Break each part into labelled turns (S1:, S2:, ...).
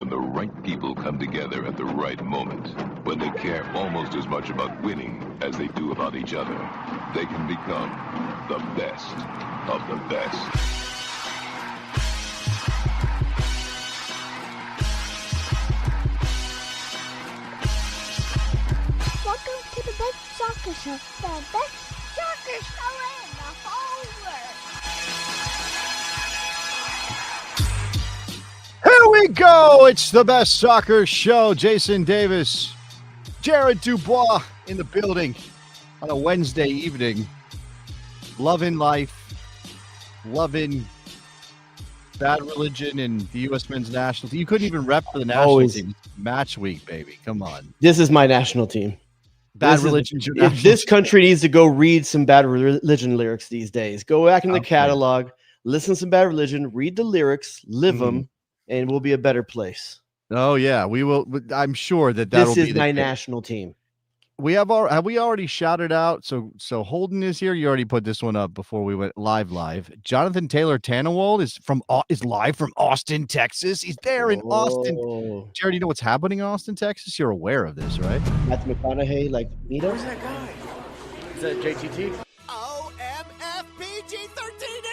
S1: When the right people come together at the right moment, when they care almost as much about winning as they do about each other, they can become the best of the best.
S2: Welcome to the best soccer show, the best soccer show in the whole world.
S3: Here we go. It's the best soccer show. Jason Davis, Jared Dubois in the building on a Wednesday evening. Loving life, loving Bad Religion and the U.S. men's national team. You couldn't even rep for the national team. Match week, baby. Come on.
S4: This is my national team.
S3: Bad Religion.
S4: If this country needs to go read some Bad Religion lyrics these days, go back in the catalog, listen to some Bad Religion, read the lyrics, live them, and we'll be a better place.
S3: Oh yeah, we will. I'm sure that
S4: this is my national team.
S3: We have we already shouted out? So Holden is here. You already put this one up before we went live. Jonathan Taylor Tannewald is live from Austin, Texas. He's there in Austin. Jared, you know what's happening in Austin, Texas? You're aware of this, right?
S4: Matthew McConaughey, meetup.
S5: Who's that guy?
S4: Is that JTT?
S5: OMFPG-13.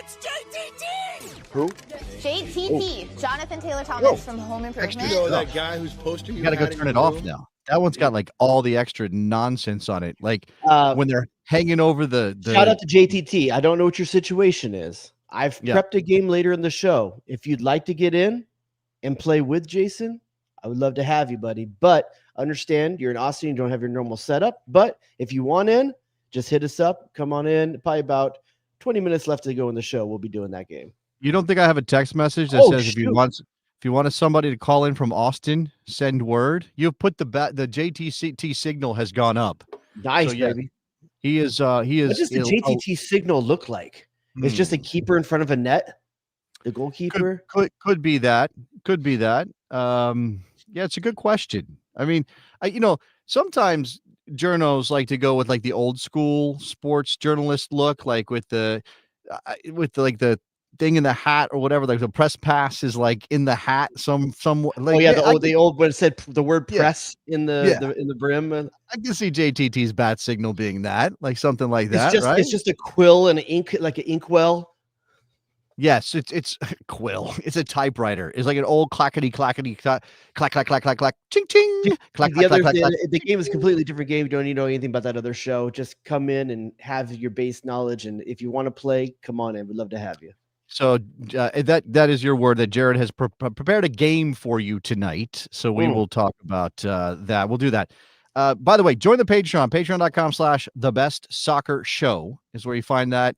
S5: It's JTT.
S4: Who?
S6: JTT, Jonathan Taylor Thomas from Home Improvement.
S5: You know that guy who's posting.
S3: You got to go turn it off now. That one's got all the extra nonsense on it. When they're hanging over the
S4: shout out to JTT. I don't know what your situation is. I've prepped a game later in the show. If you'd like to get in and play with Jason, I would love to have you, buddy. But understand you're in Austin, you don't have your normal setup. But if you want in, just hit us up. Come on in. Probably about 20 minutes left to go in the show. We'll be doing that game.
S3: You don't think I have a text message that says if you want somebody to call in from Austin, send word. You've put the JTT signal has gone up.
S4: Nice, baby.
S3: He is.
S4: What does the JTT signal look like? It's just a keeper in front of a net. The goalkeeper
S3: could be that. Could be that. Yeah, it's a good question. I mean, sometimes journos like to go with the old school sports journalist look, with the thing in the hat or whatever, the press pass is in the hat.
S4: The old when it said the word press in the brim.
S3: I can see JTT's bat signal being that, something like that.
S4: Right? It's just a quill and an ink, like an inkwell.
S3: Yes, it's quill. It's a typewriter. It's like an old clackety clack, ching ching.
S4: The game is a completely different game. You don't need to know anything about that other show. Just come in and have your base knowledge, and if you want to play, come on in. We'd love to have you.
S3: So that is your word that Jared has prepared a game for you tonight. So we will talk about that. We'll do that. By the way, join the Patreon. Patreon.com/thebestsoccershow is where you find that.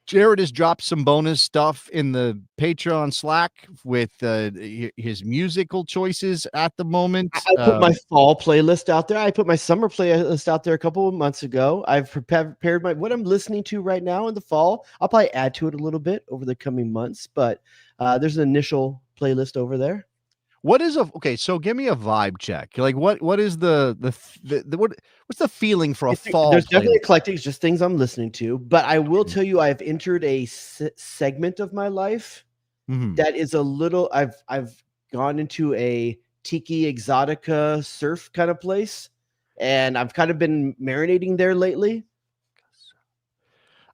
S3: Jared has dropped some bonus stuff in the Patreon Slack with his musical choices at the moment.
S4: I put my fall playlist out there. I put my summer playlist out there a couple of months ago. I've prepared what I'm listening to right now in the fall. I'll probably add to it a little bit over the coming months, but there's an initial playlist over there.
S3: So give me a vibe check. What is what's the feeling for a fall?
S4: There's definitely eclectic, just things I'm listening to, but I will tell you, I've entered a segment of my life that is a little. I've gone into a tiki exotica surf kind of place, and I've kind of been marinating there lately.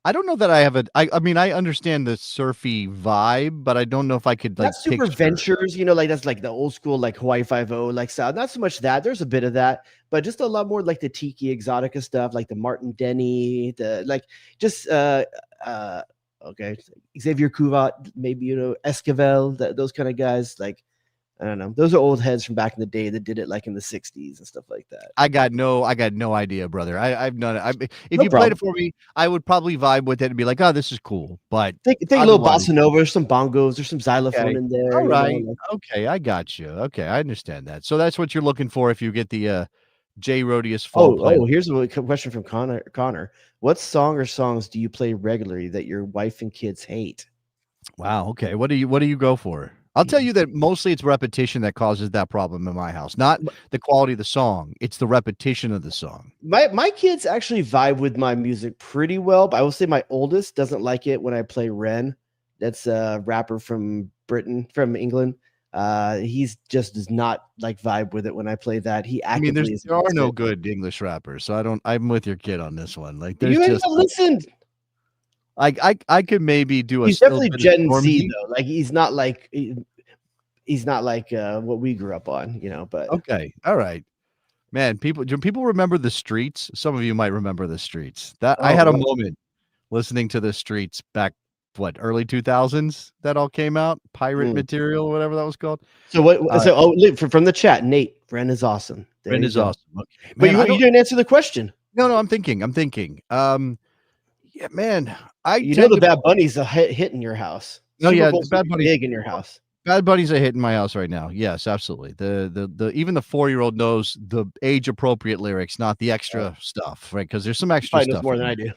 S3: I don't know that I have I mean, I understand the surfy vibe, but I don't know if I could
S4: not super ventures, that's the old school, Hawaii 5-0, sound. Not so much that. There's a bit of that, but just a lot more the tiki exotica stuff, the Martin Denny, Xavier Cuvat, maybe, Esquivel, those kind of guys. I don't know. Those are old heads from back in the day that did it in the 60s and stuff like that.
S3: I got no idea, brother. I've done it. If you played it for me, I would probably vibe with it and be like, oh, this is cool. But
S4: think a little bossa nova, there's some bongos, there's some xylophone in there.
S3: All right. Okay, I got you. Okay, I understand that. So that's what you're looking for if you get the J Rodius fall play.
S4: Here's a question from Connor. What song or songs do you play regularly that your wife and kids hate?
S3: Wow. Okay. What do you go for? I'll tell you that mostly it's repetition that causes that problem in my house. Not the quality of the song. It's the repetition of the song.
S4: My kids actually vibe with my music pretty well, but I will say my oldest doesn't like it when I play Ren. That's a rapper from England. He's just does not like vibe with it when I play that. He
S3: I mean,
S4: actively
S3: there are no
S4: it.
S3: good English rappers, so I'm with your kid on this one. Like,
S4: You
S3: there's
S4: have
S3: just
S4: not listened.
S3: I could maybe do a
S4: He's
S3: little
S4: definitely
S3: bit of
S4: Gen Z
S3: Stormzy.
S4: though. Like he's not like what we grew up on, But
S3: Okay, all right, man. Do people remember the Streets? Some of you might remember the Streets. That I
S4: oh,
S3: had a
S4: what?
S3: moment listening to the Streets back early 2000s that all came out, pirate material, whatever that was called.
S4: So from the chat, Nate, Ren is awesome. There
S3: Ren
S4: you
S3: is
S4: go.
S3: awesome. Okay,
S4: But
S3: man,
S4: you didn't answer the question.
S3: No, I'm thinking. Yeah, man.
S4: The Bad Bunny's a hit in your house.
S3: Oh yeah,
S4: Super Bowl's
S3: Bad Bunny's
S4: big in your house.
S3: Bad Bunny's a hit in my house right now. Yes, absolutely. The even the 4-year-old knows the age appropriate lyrics, not the extra stuff, right? Because there's some extra
S4: Probably knows
S3: stuff
S4: more than I do.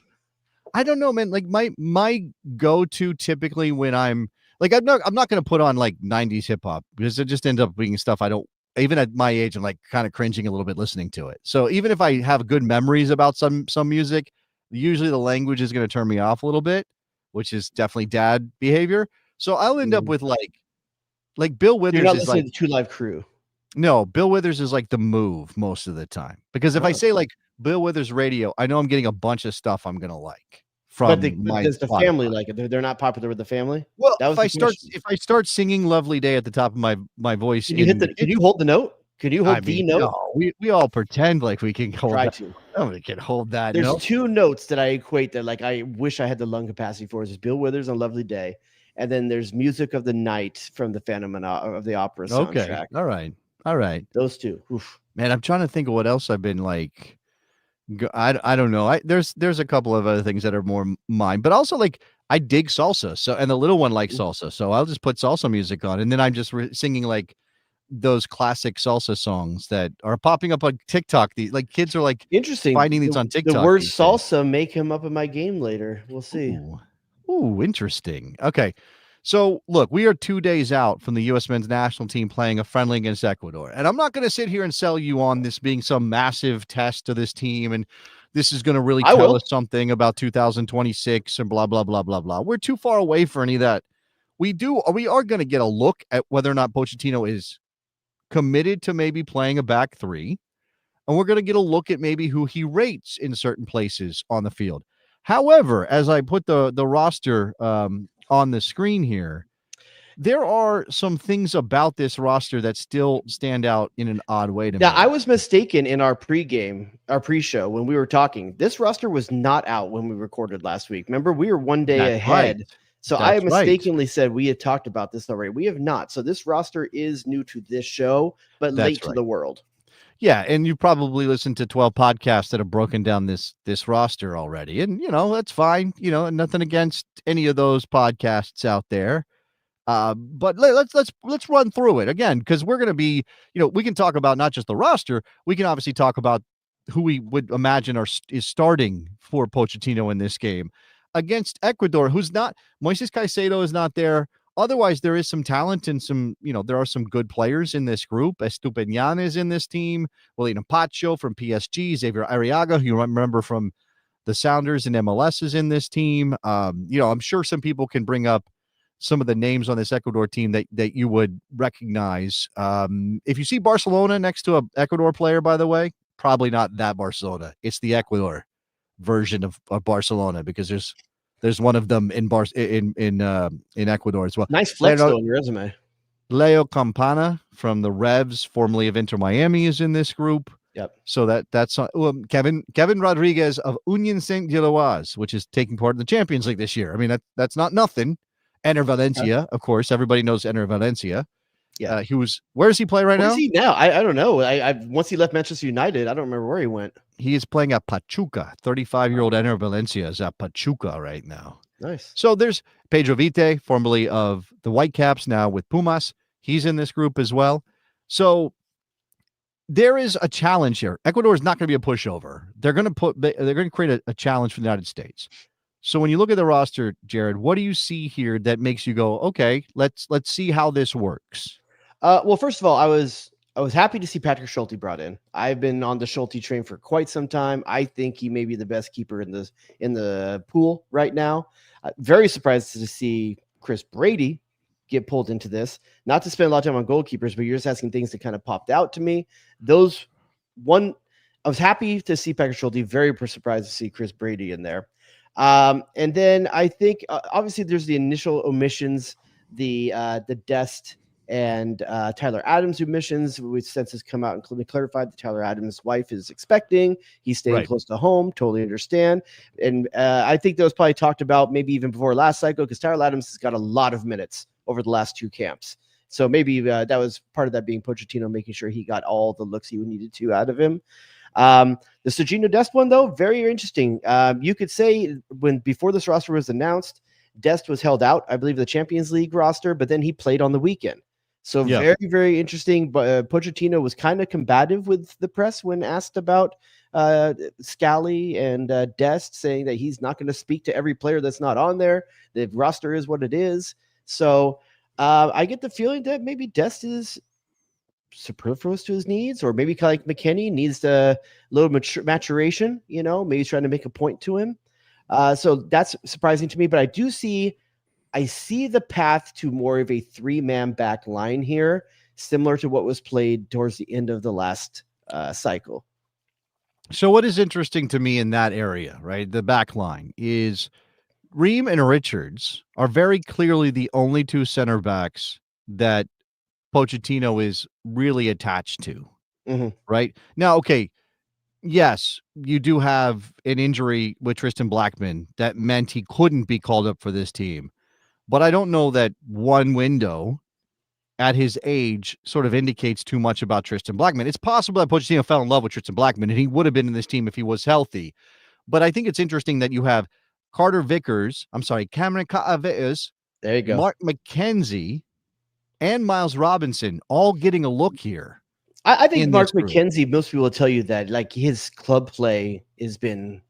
S3: I don't know, man. Like my go-to typically when I'm like I'm not gonna put on like 90s hip hop because it just ends up being stuff I don't even at my age, I'm like kind of cringing a little bit listening to it. So even if I have good memories about some music, usually the language is gonna turn me off a little bit, which is definitely dad behavior. So I'll end up with like Bill Withers.
S4: You're not
S3: is
S4: listening
S3: like
S4: to Two Live Crew.
S3: No, Bill Withers is like the move most of the time. Because if I say like Bill Withers radio, I know I'm getting a bunch of stuff I'm gonna like from my
S4: does the family like it? They're not popular with the family.
S3: Well, if I start singing "Lovely Day" at the top of my voice,
S4: can you hold the note? Can you hold the note?
S3: No, we all pretend like we can hold that.
S4: To.
S3: Nobody can hold that.
S4: There's two notes that I equate that like I wish I had the lung capacity for. Is Bill Withers on "Lovely Day," and then there's "Music of the Night" from the Phantom of the Opera soundtrack.
S3: Okay, all right.
S4: Those two. Oof.
S3: Man, I'm trying to think of what else I've been like. I don't know. There's a couple of other things that are more mine, but also like I dig salsa. So and the little one likes salsa, so I'll just put salsa music on, and then I'm just singing like those classic salsa songs that are popping up on TikTok. Like kids are like
S4: interesting
S3: finding these on TikTok.
S4: The word salsa may come up in my game later. We'll see.
S3: Ooh, interesting. Okay. So, look, we are 2 days out from the U.S. men's national team playing a friendly against Ecuador. And I'm not going to sit here and sell you on this being some massive test to this team and this is going to really tell us something about 2026 and blah, blah, blah, blah, blah. We're too far away for any of that. We are going to get a look at whether or not Pochettino is committed to maybe playing a back three. And we're going to get a look at maybe who he rates in certain places on the field. However, as I put the roster on the screen here, there are some things about this roster that still stand out in an odd way to me.
S4: Now, I was mistaken in our pre-show when we were talking. This roster was not out when we recorded last week. Remember, we were one day ahead. Right. So I mistakenly said we had talked about this already. We have not. So this roster is new to this show, but late to the world.
S3: Yeah, and you probably listened to 12 podcasts that have broken down this roster already. And, that's fine. Nothing against any of those podcasts out there. But let's run through it again, because we're going to be, we can talk about not just the roster. We can obviously talk about who we would imagine is starting for Pochettino in this game against Ecuador, who's not. Moises Caicedo is not there. Otherwise, there is some talent and some, there are some good players in this group. Estupiñán is in this team. William Pacho from PSG, Xavier Arriaga, who you remember from the Sounders and MLS, is in this team. I'm sure some people can bring up some of the names on this Ecuador team that you would recognize. If you see Barcelona next to an Ecuador player, by the way, probably not that Barcelona. It's the Ecuador version of Barcelona, because there's one of them in Ecuador as well.
S4: Nice flex on your resume.
S3: Leo Campana from the Revs, formerly of Inter Miami, is in this group.
S4: Yep.
S3: So that's Kevin Rodriguez of Union Saint-Gilloise, which is taking part in the Champions League this year. I mean, that's not nothing. Ener Valencia, of course, everybody knows Ener Valencia. Yeah. Where does he play right now?
S4: Where is he now? I don't know. Once he left Manchester United, I don't remember where he went.
S3: He is playing at Pachuca. 35-year-old Ener Valencia is at Pachuca right now.
S4: Nice.
S3: So there's Pedro Vite, formerly of the Whitecaps, now with Pumas. He's in this group as well. So there is a challenge here. Ecuador is not going to be a pushover. They're going to create a challenge for the United States. So when you look at the roster, Jared, what do you see here that makes you go, okay, let's see how this works?
S4: Well, first of all, I was happy to see Patrick Schulte brought in. I've been on the Schulte train for quite some time. I think he may be the best keeper in the pool right now. Very surprised to see Chris Brady get pulled into this. Not to spend a lot of time on goalkeepers, but you're just asking things that kind of popped out to me. I was happy to see Pekka Schulte, very surprised to see Chris Brady in there. And then I think obviously there's the initial omissions, the Dest and Tyler Adams omissions, which since has come out and clarified that Tyler Adams' wife is expecting. He's staying close to home. Totally understand. And I think that was probably talked about maybe even before last cycle, because Tyler Adams has got a lot of minutes over the last 2 camps. So maybe that was part of that being Pochettino making sure he got all the looks he needed to out of him. The Serginho Dest one, though, very interesting. You could say before this roster was announced, Dest was held out, I believe, the Champions League roster, but then he played on the weekend. So very, very interesting. But Pochettino was kind of combative with the press when asked about Scally and Dest, saying that he's not going to speak to every player that's not on there. The roster is what it is. So I get the feeling that maybe Dest is superfluous to his needs, or maybe kind of like McKennie needs a little maturation, maybe he's trying to make a point to him. So that's surprising to me, but I see the path to more of a 3-man back line here, similar to what was played towards the end of the last cycle.
S3: So what is interesting to me in that area, right, the back line, is Ream and Richards are very clearly the only 2 center backs that Pochettino is really attached to, right? Now, okay, yes, you do have an injury with Tristan Blackman that meant he couldn't be called up for this team, but I don't know that one window at his age sort of indicates too much about Tristan Blackman. It's possible that Pochettino fell in love with Tristan Blackman, and he would have been in this team if he was healthy, but I think it's interesting that you have Cameron Vickers,
S4: there you go,
S3: Mark McKenzie, and Miles Robinson all getting a look here.
S4: I think Mark McKenzie, most people will tell you that like his club play has been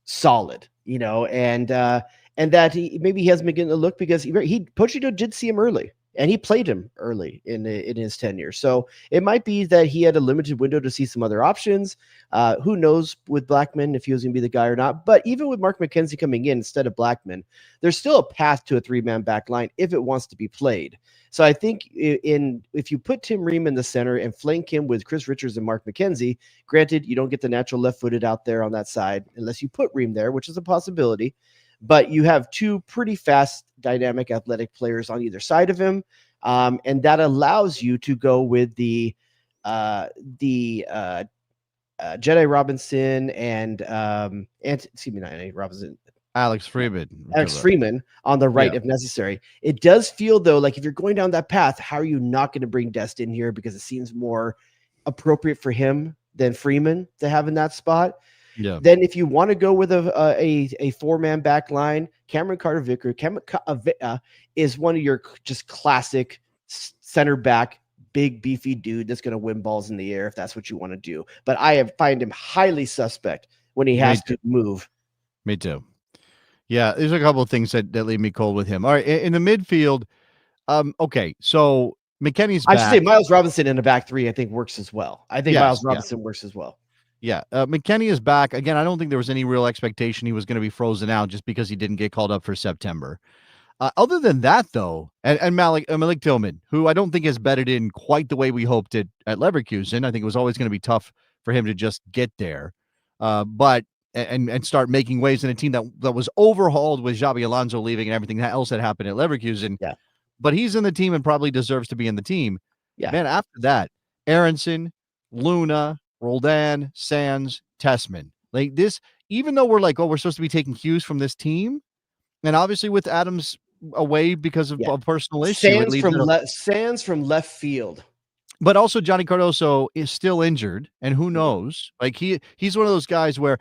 S4: solid, and that maybe he hasn't been getting a look because Pochettino did see him early and he played him early in his tenure. So it might be that he had a limited window to see some other options. Who knows with Blackman if he was going to be the guy or not. But even with Mark McKenzie coming in instead of Blackman, there's still a path to a 3-man back line if it wants to be played. So I think if you put Tim Ream in the center and flank him with Chris Richards and Mark McKenzie, granted, you don't get the natural left-footed out there on that side unless you put Ream there, which is a possibility. But you have 2 pretty fast, dynamic, athletic players on either side of him, and that allows you to go with the Jedi Robinson and
S3: Alex Freeman
S4: on the right if necessary. It does feel though like if you're going down that path, how are you not going to bring Dest in here because it seems more appropriate for him than Freeman to have in that spot? Yeah. Then if you want to go with a 4-man back line, Cameron Carter-Vickers is one of your just classic center back, big beefy dude that's going to win balls in the air if that's what you want to do. But I find him highly suspect when he has to move.
S3: Me too. Yeah, there's a couple of things that leave me cold with him. All right, in the midfield, okay, so McKennie's back.
S4: I should say Miles Robinson in the back 3 I think works as well. Miles Robinson works as well.
S3: Yeah, McKennie is back. Again, I don't think there was any real expectation he was going to be frozen out just because he didn't get called up for September. Other than that, though, and Malik Tillman, who I don't think has bedded in quite the way we hoped it at Leverkusen. I think it was always going to be tough for him to just get there. But start making waves in a team that was overhauled with Xabi Alonso leaving and everything else that happened at Leverkusen. Yeah. But he's in the team and probably deserves to be in the team. Yeah. Man, after that, Aronson, Luna, Roldan, Sands, Tessman. Like this, even though we're like, we're supposed to be taking cues from this team, and obviously with Adams away because of a personal issue.
S4: Sands from left field.
S3: But also Johnny Cardoso is still injured, and who knows? Like he's one of those guys where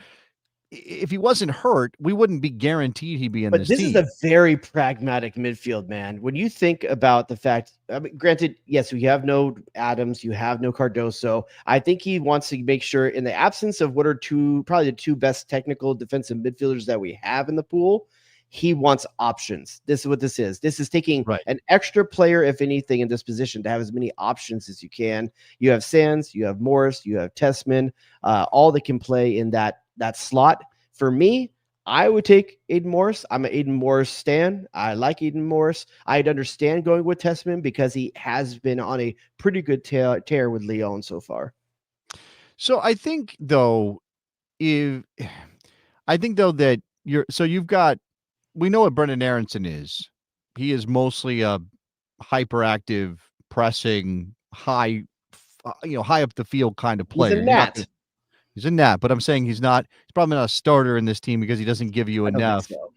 S3: if he wasn't hurt, we wouldn't be guaranteed he'd be in this team.
S4: But this is a very pragmatic midfield, man. When you think about the fact, granted, yes, you have no Adams, you have no Cardoso. I think he wants to make sure in the absence of what are probably the 2 best technical defensive midfielders that we have in the pool, he wants options. This is what this is. This is taking an extra player, if anything, in this position to have as many options as you can. You have Sands, you have Morris, you have Tessman, all that can play in that slot. For me, I would take Aiden Morris. I'm an Aiden Morris stan. I like Aiden Morris. I'd understand going with Tessman because he has been on a pretty good tear with Leon so far.
S3: So I think though, if I think though that you've got, we know what Brendan Aronson is. He is mostly a hyperactive, pressing, high up the field kind of
S4: He's a
S3: player.
S4: gnat.
S3: He's a gnat, but I'm saying he's probably not a starter in this team because he doesn't give you
S4: I don't think
S3: enough
S4: so.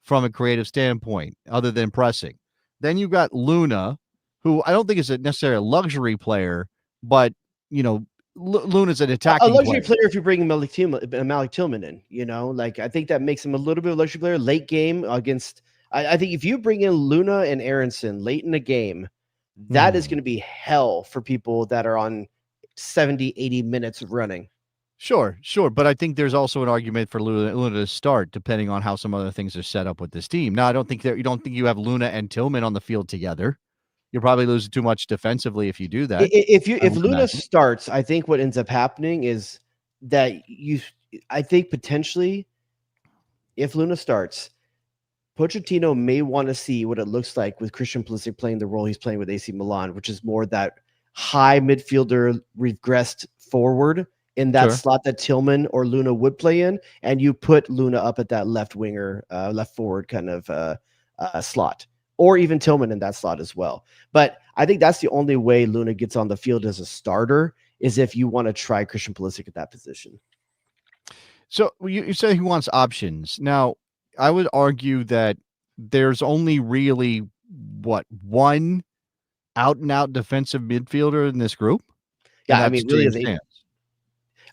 S3: from a creative standpoint other than pressing. Then you've got Luna, who I don't think is necessarily a luxury player, but Luna's an attacking
S4: A luxury
S3: player.
S4: player if you bring Malik Tillman in, like I think that makes him a little bit of a luxury player late game against. I think if you bring in Luna and Aronson late in the game, that is going to be hell for people that are on 70, 80 minutes of running.
S3: Sure. But I think there's also an argument for Luna to start, depending on how some other things are set up with this team. Now, you don't think you have Luna and Tillman on the field together. You're probably losing too much defensively if you do that.
S4: If Luna starts, I think what ends up happening is that I think potentially if Luna starts, Pochettino may want to see what it looks like with Christian Pulisic playing the role he's playing with AC Milan, which is more that high midfielder regressed forward in that slot that Tillman or Luna would play in, and you put Luna up at that left winger, left forward kind of slot, or even Tillman in that slot as well. But I think that's the only way Luna gets on the field as a starter is if you want to try Christian Pulisic at that position.
S3: So you say he wants options. Now, I would argue that there's only really one out-and-out defensive midfielder in this group.
S4: Yeah, I mean, really,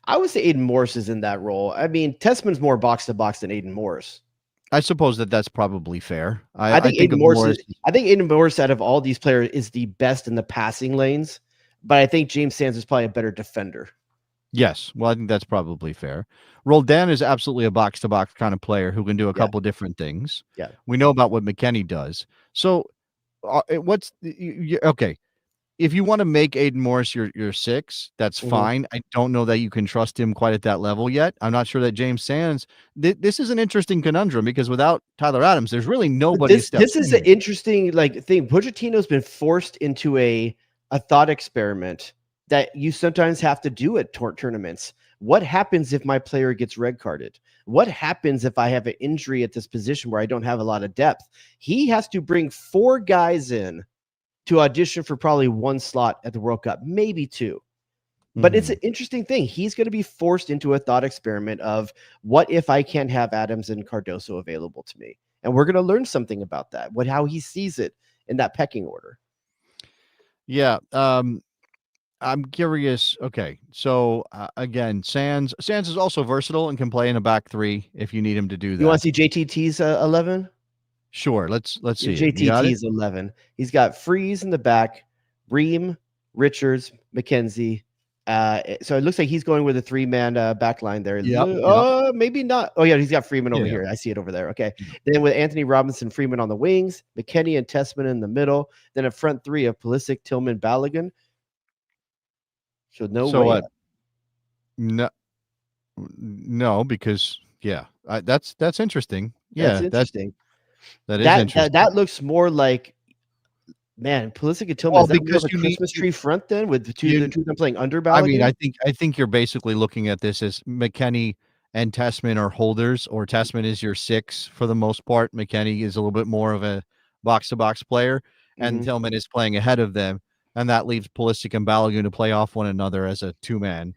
S4: I would say Aiden Morris is in that role. I mean, Tessman's more box-to-box than Aiden Morris.
S3: I suppose that's probably fair.
S4: I think Aiden Morris out of all these players is the best in the passing lanes, but I think James Sands is probably a better defender.
S3: Yes, well, I think that's probably fair. Roldan is absolutely a box-to-box kind of player who can do a couple different things.
S4: Yeah,
S3: we know about what McKennie does. So, okay? If you want to make Aiden Morris your six, that's fine. I don't know that you can trust him quite at that level yet. I'm not sure that James Sands. This is an interesting conundrum because without Tyler Adams, there's really nobody.
S4: This is an interesting thing. Pochettino's been forced into a thought experiment that you sometimes have to do at tournaments. What happens if my player gets red carded? What happens if I have an injury at this position where I don't have a lot of depth? He has to bring 4 guys in to audition for probably 1 slot at the World Cup, maybe 2. But it's an interesting thing. He's going to be forced into a thought experiment of what if I can't have Adams and Cardoso available to me? And we're going to learn something about that, how he sees it in that pecking order.
S3: Yeah. I'm curious. Okay. So again, Sands is also versatile and can play in a back 3 if you need him to do that.
S4: You want to see JTT's 11?
S3: Sure. Let's see.
S4: JTT's 11. He's got Freeze in the back, Ream, Richards, McKenzie. So it looks like he's going with a 3-man back line there.
S3: Yep.
S4: Maybe not. Oh, yeah, he's got Freeman over here. I see it over there. Okay. Then with Anthony Robinson, Freeman on the wings, McKennie and Tessman in the middle. Then a front 3 of Pulisic, Tillman, Balogun. So way.
S3: No, because that's interesting. Yeah,
S4: that's interesting.
S3: That is interesting.
S4: That looks more like, man, Pulisic and Tillman.
S3: Well, because
S4: a Christmas tree front then with the two of them playing under Balogun?
S3: I mean, I think you're basically looking at this as McKennie and Tessman are holders, or Tessman is your 6 for the most part. McKennie is a little bit more of a box-to-box player, and Tillman is playing ahead of them. And that leaves Pulisic and Balogun to play off one another as a 2-man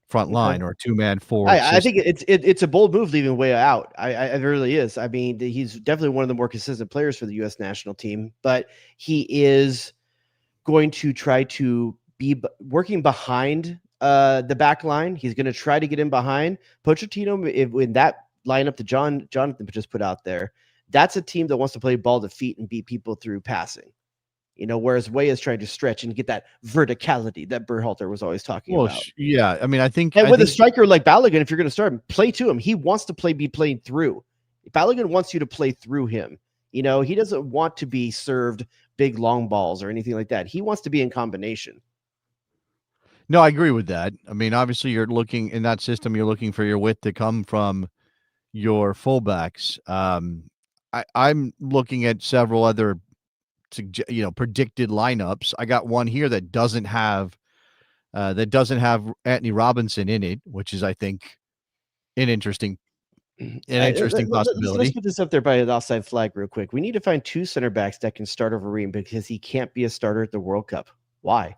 S3: front line or 2-man forward.
S4: I think it's a bold move leaving Way out. It really is. I mean, he's definitely one of the more consistent players for the U.S. national team, but he is going to try to be working behind the back line. He's going to try to get in behind Pochettino in that lineup that Jonathan just put out there. That's a team that wants to play ball to feet and beat people through passing. Whereas Way is trying to stretch and get that verticality that Berhalter was always talking about.
S3: Yeah, I mean, I think
S4: a striker like Balogun, if you're going to start him, play to him. He wants to be playing through. Balogun wants you to play through him. He doesn't want to be served big long balls or anything like that. He wants to be in combination.
S3: No, I agree with that. I mean, obviously, you're looking in that system. You're looking for your width to come from your fullbacks. I'm looking at several other predicted lineups. I got one here that doesn't have Anthony Robinson in it, which is, I think, an interesting
S4: Let's
S3: possibility.
S4: put this up there by the offside flag real quick. We need to find 2 center backs that can start over Reem because he can't be a starter at the World Cup. Why?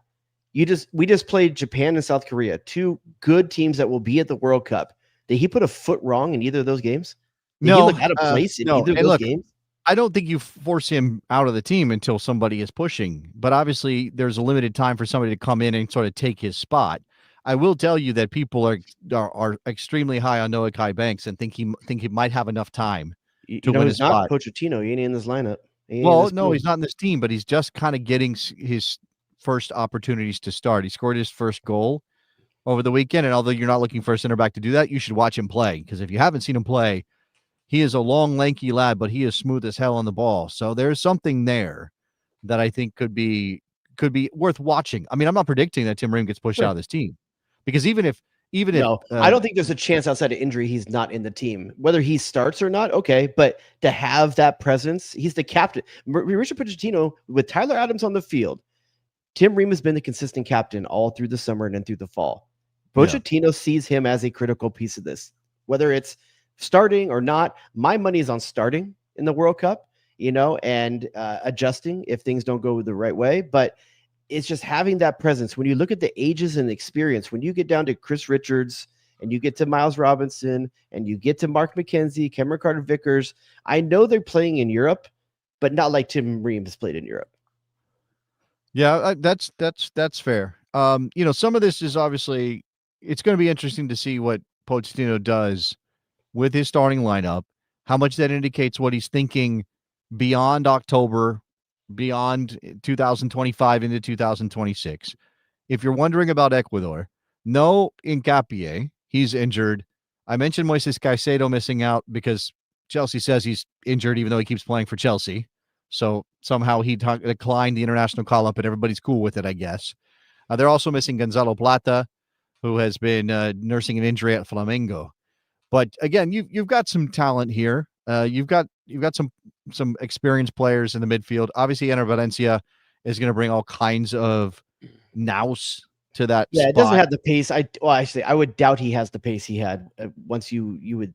S4: We just played Japan and South Korea, 2 good teams that will be at the World Cup. Did he put a foot wrong in either of those games? Did he look out of place in either of those games?
S3: I don't think you force him out of the team until somebody is pushing, but obviously there's a limited time for somebody to come in and sort of take his spot. I will tell you that people are extremely high on Noah Kai Banks and think he might have enough time to win his spot.
S4: Pochettino, he ain't in this lineup.
S3: Well, no, he's not in this team, but he's just kind of getting his first opportunities to start. He scored his first goal over the weekend, and although you're not looking for a center back to do that, you should watch him play, because if you haven't seen him play, he is a long, lanky lad, but he is smooth as hell on the ball. So there's something there that I think could be worth watching. I mean, I'm not predicting that Tim Ream gets pushed out of this team, because even if
S4: I don't think there's a chance outside of injury he's not in the team. Whether he starts or not, okay, but to have that presence, he's the captain. Mauricio Pochettino, with Tyler Adams on the field, Tim Ream has been the consistent captain all through the summer and then through the fall. Pochettino sees him as a critical piece of this. Whether it's starting or not, my money is on starting in the World Cup, and adjusting if things don't go the right way. But it's just having that presence. When you look at the ages and the experience, when you get down to Chris Richards and you get to Miles Robinson and you get to Mark McKenzie, Cameron Carter-Vickers, I know they're playing in Europe, but not like Tim Ream has played in Europe.
S3: Yeah, that's fair. Some of this is obviously, it's going to be interesting to see what Pochettino does with his starting lineup, how much that indicates what he's thinking beyond October, beyond 2025 into 2026. If you're wondering about Ecuador, no Hincapié, he's injured. I mentioned Moises Caicedo missing out because Chelsea says he's injured even though he keeps playing for Chelsea. So somehow he declined the international call-up, and everybody's cool with it, I guess. They're also missing Gonzalo Plata, who has been nursing an injury at Flamengo. But again, you've got some talent here. You've got some experienced players in the midfield. Obviously, Ener Valencia is going to bring all kinds of nous to that.
S4: Yeah,
S3: spot.
S4: It doesn't have the pace. I would doubt he has the pace he had once you would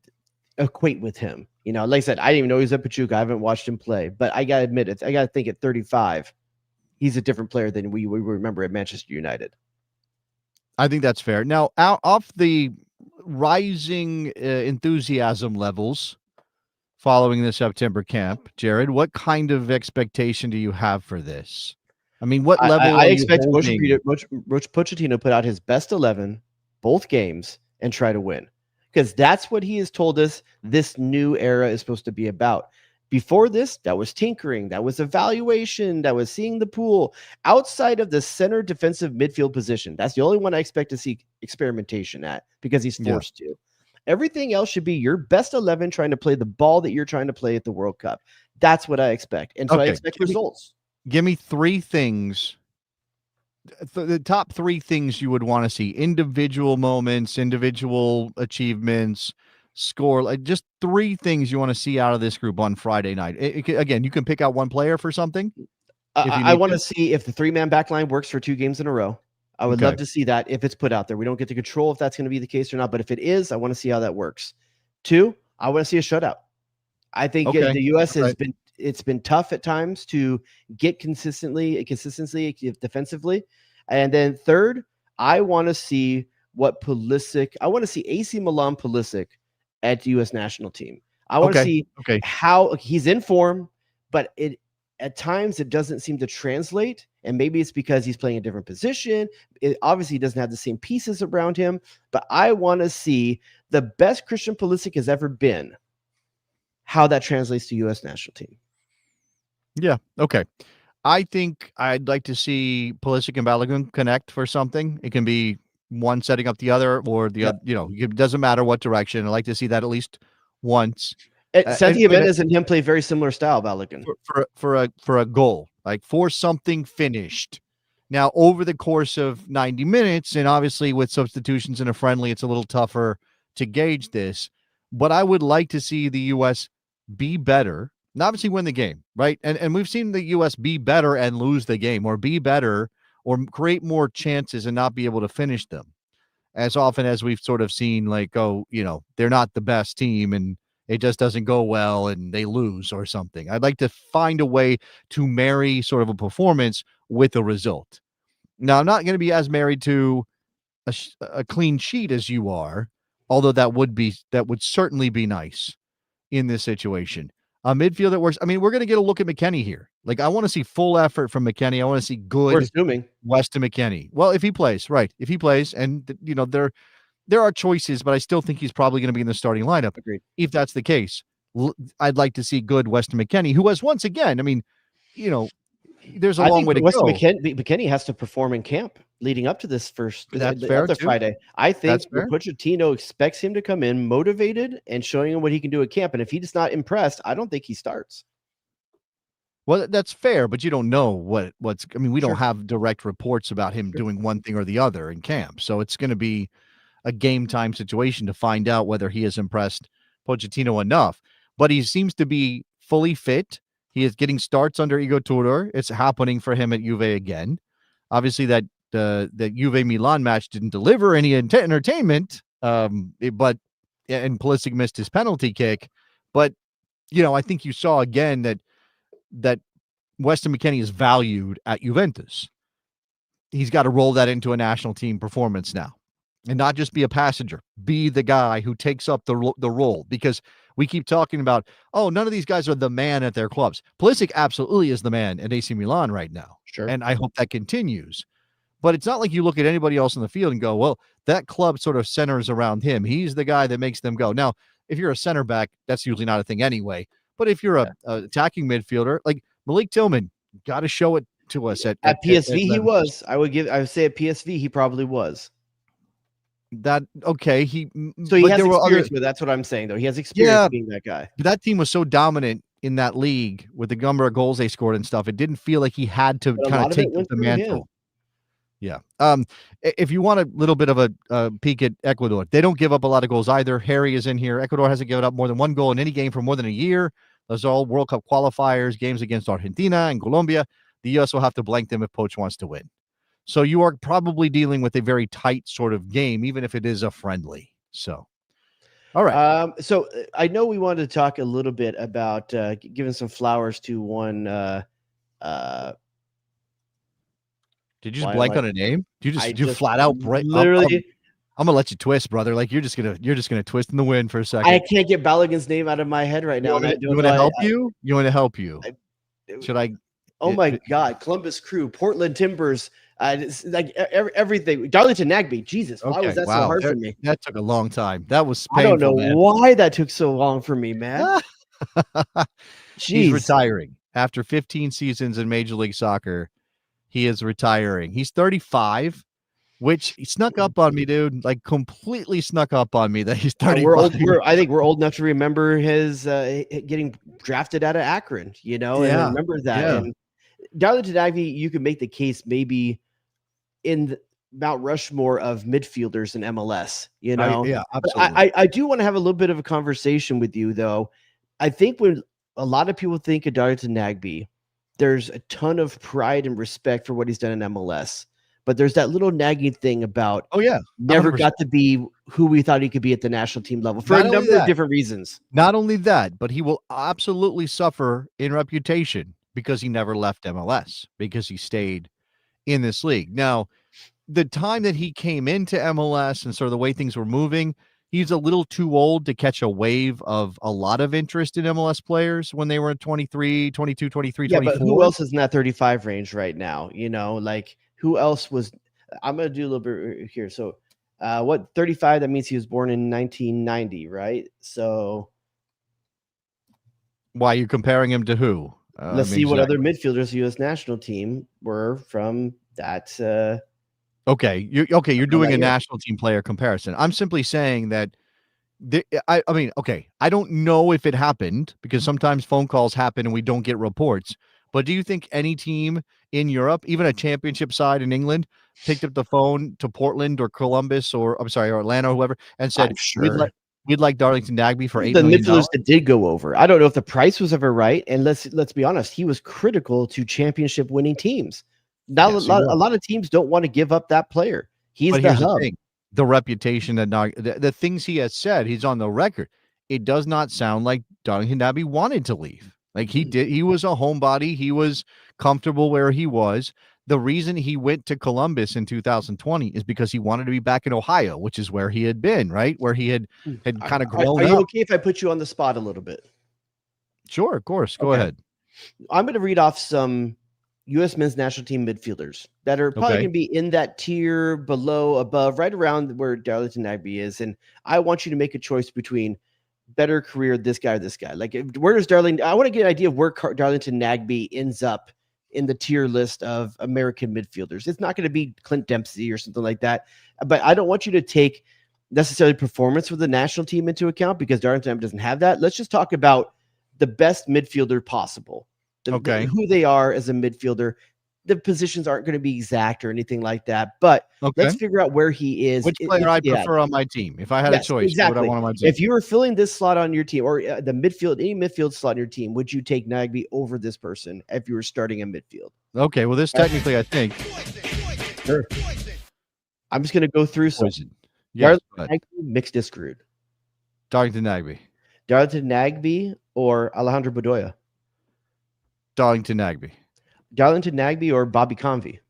S4: equate with him. Like I said, I didn't even know he was at Pachuca. I haven't watched him play, but I gotta admit it. I gotta think at 35, he's a different player than we remember at Manchester United.
S3: I think that's fair. Now, off the rising enthusiasm levels following the September camp, Jared, what kind of expectation do you have for this? I mean, what level?
S4: I expect Pochettino put out his best 11 both games and try to win, because that's what he has told us this new era is supposed to be about. Before this, that was tinkering, that was evaluation, that was seeing the pool outside of the center defensive midfield position. That's the only one I expect to see experimentation at, because he's forced to. Everything else should be your best 11 trying to play the ball that you're trying to play at the World Cup. That's what I expect. And so I expect results.
S3: Give me 3 things, the top 3 things you would want to see: individual moments, individual achievements, score, like just 3 things you want to see out of this group on Friday night. Again, you can pick out one player for something.
S4: I want to see if the 3-man back line works for 2 games in a row. I would love to see that if it's put out there. We don't get to control if that's going to be the case or not, but if it is, I want to see how that works. 2, I want to see a shutout. I think the U.S. it's been tough at times to get consistency defensively. And then 3rd, I want to see AC Milan Pulisic at the U.S. national team. I want to see how he's in form, but at times it doesn't seem to translate. And maybe it's because he's playing a different position. It obviously doesn't have the same pieces around him, but I want to see the best Christian Pulisic has ever been, how that translates to U.S. national team.
S3: Yeah. Okay. I think I'd like to see Pulisic and Balogun connect for something. It can be one setting up the other, or the other, it doesn't matter what direction. I'd like to see that at least once.
S4: Santi Jimenez and him play very similar style, Balogun.
S3: For a goal, like for something finished. Now, over the course of 90 minutes, and obviously with substitutions in a friendly, it's a little tougher to gauge this. but I would like to see the U.S. be better and obviously win the game, right? And we've seen the U.S. be better and lose the game, or be better or create more chances and not be able to finish them, as often as we've sort of seen, like, oh, they're not the best team and it just doesn't go well and they lose or something. I'd like to find a way to marry sort of a performance with a result. Now, I'm not going to be as married to a clean sheet as you are, although that would certainly be nice in this situation. A midfield that works. I mean, we're going to get a look at McKennie here. Like, I want to see full effort from McKennie. I want to see good
S4: We're assuming
S3: Weston McKennie. Well, if he plays, right. If he plays, and there are choices, but I still think he's probably going to be in the starting lineup.
S4: Agreed.
S3: If that's the case, I'd like to see good Weston McKennie, who has once again, I mean, there's a long way to
S4: Weston
S3: go.
S4: McKennie has to perform in camp leading up to this
S3: That's fair too.
S4: Friday. I think
S3: That's fair.
S4: Pochettino expects him to come in motivated and showing him what he can do at camp. And if he's not impressed, I don't think he starts.
S3: Well, that's fair, but you don't know what's. I mean, we
S4: Sure.
S3: don't have direct reports about him doing one thing or the other in camp, so it's going to be a game time situation to find out whether he has impressed Pochettino enough. But he seems to be fully fit. He is getting starts under Igor Tudor. It's happening for him at Juve again. Obviously, that Juve Milan match didn't deliver any entertainment. And Pulisic missed his penalty kick. But I think you saw again that Weston McKennie is valued at Juventus. He's got to roll that into a national team performance now, and not just be a passenger. Be the guy who takes up the role, because we keep talking about, oh, none of these guys are the man at their clubs. Pulisic absolutely is the man at AC Milan right now.
S4: Sure.
S3: And I hope that continues. But it's not like you look at anybody else in the field and go, well, that club sort of centers around him. He's the guy that makes them go. Now, if you're a center back, that's usually not a thing anyway. But if you're a attacking midfielder, like Malik Tillman, got to show it to us at
S4: PSV. He was. I would say at PSV he probably was.
S3: That okay.
S4: So he has experience with. That's what I'm saying, though. He has experience being that guy.
S3: But that team was so dominant in that league with the number of goals they scored and stuff. It didn't feel like he had to kind of take the mantle. Yeah. If you want a little bit of a peek at Ecuador, they don't give up a lot of goals either. Harry is in here. Ecuador hasn't given up more than one goal in any game for more than a year. Those are all World Cup qualifiers, games against Argentina and Colombia. The U.S. will have to blank them if Poch wants to win. So you are probably dealing with a very tight sort of game, even if it is a friendly. So, all right.
S4: So I know we wanted to talk a little bit about giving some flowers to one.
S3: Did you just blank on a name? Did you just flat out break?
S4: Literally,
S3: I'm gonna let you twist, brother. Like you're just gonna twist in the wind for a second.
S4: I can't get Balogun's name out of my head right now.
S3: You want to help you? You want to help you? Should I?
S4: Oh my God! Columbus Crew, Portland Timbers, like everything. Darlington Nagby. Jesus, why was that so hard for me?
S3: That took a long time. That was painful,
S4: I don't know
S3: man.
S4: why that took so long for me, man.
S3: He's retiring after 15 seasons in Major League Soccer. He is retiring. He's 35, which he snuck up on me, dude. Like completely snuck up on me that he's 35.
S4: I think we're old enough to remember his getting drafted out of Akron, and remember that.
S3: Yeah.
S4: And Darlington Nagby, you could make the case maybe in the Mount Rushmore of midfielders in MLS,
S3: Yeah, absolutely.
S4: I do want to have a little bit of a conversation with you, though. I think when a lot of people think of Darlington Nagby, there's a ton of pride and respect for what he's done in MLS. But there's that little nagging thing about, never 100%. Got to be who we thought he could be at the national team level for a number of different reasons.
S3: Not only that, but he will absolutely suffer in reputation because he never left MLS, because he stayed in this league. Now, the time that he came into MLS and sort of the way things were moving, he's a little too old to catch a wave of a lot of interest in MLS players when they were at 23, 22, 23, 24.
S4: But who else is in that 35 range right now? Like who else was – I'm going to do a little bit here. So 35, that means he was born in 1990, right? So –
S3: why are you comparing him to who?
S4: Let's see what other midfielders the U.S. national team were from that
S3: Okay, you're doing a national team player comparison. I'm simply saying that I don't know if it happened because sometimes phone calls happen and we don't get reports. But do you think any team in Europe, even a championship side in England, picked up the phone to Portland or Columbus or Atlanta or whoever and said, You'd like Darlington Nagbe for $8
S4: the
S3: million?
S4: midfielders that did go over. I don't know if the price was ever right. And let's be honest, he was critical to championship winning teams. Now
S3: Yes,
S4: a lot of teams don't want to give up that player. He's
S3: But
S4: the
S3: here's
S4: hub.
S3: the thing: the reputation that the things he has said, he's on the record. It does not sound like Darlington Nagbe wanted to leave. Like he did. He was a homebody. He was comfortable where he was. The reason he went to Columbus in 2020 is because he wanted to be back in Ohio, which is where he had been, right? Where he had kind of grown
S4: Are you
S3: up.
S4: okay if I put you on the spot a little bit?
S3: Sure, of course. Go ahead.
S4: I'm going to read off some U.S. men's national team midfielders that are probably going to be in that tier below, above, right around where Darlington Nagbe is. And I want you to make a choice between better career, this guy or this guy. Like, where does Darlington? I want to get an idea of where Darlington Nagbe ends up in the tier list of American midfielders. It's not going to be Clint Dempsey or something like that. But I don't want you to take necessarily performance with the national team into account because Darlington Nagbe doesn't have that. Let's just talk about the best midfielder possible. Who they are as a midfielder. The positions aren't going to be exact or anything like that, but let's figure out where he is.
S3: Which player I prefer on my team? If I had a choice,
S4: exactly.
S3: what would I want on my team?
S4: If you were filling this slot on your team or the midfield, any midfield slot on your team, would you take Nagbe over this person if you were starting a midfield?
S3: Okay, well, this technically, I think.
S4: Sure. I'm just going to go through some.
S3: Yes,
S4: Nagbe, mixed discrude.
S3: Darlington Nagbe.
S4: Darlington Nagbe or Alejandro Bedoya?
S3: Darlington Nagbe.
S4: Darlington Nagbe or Bobby Convey?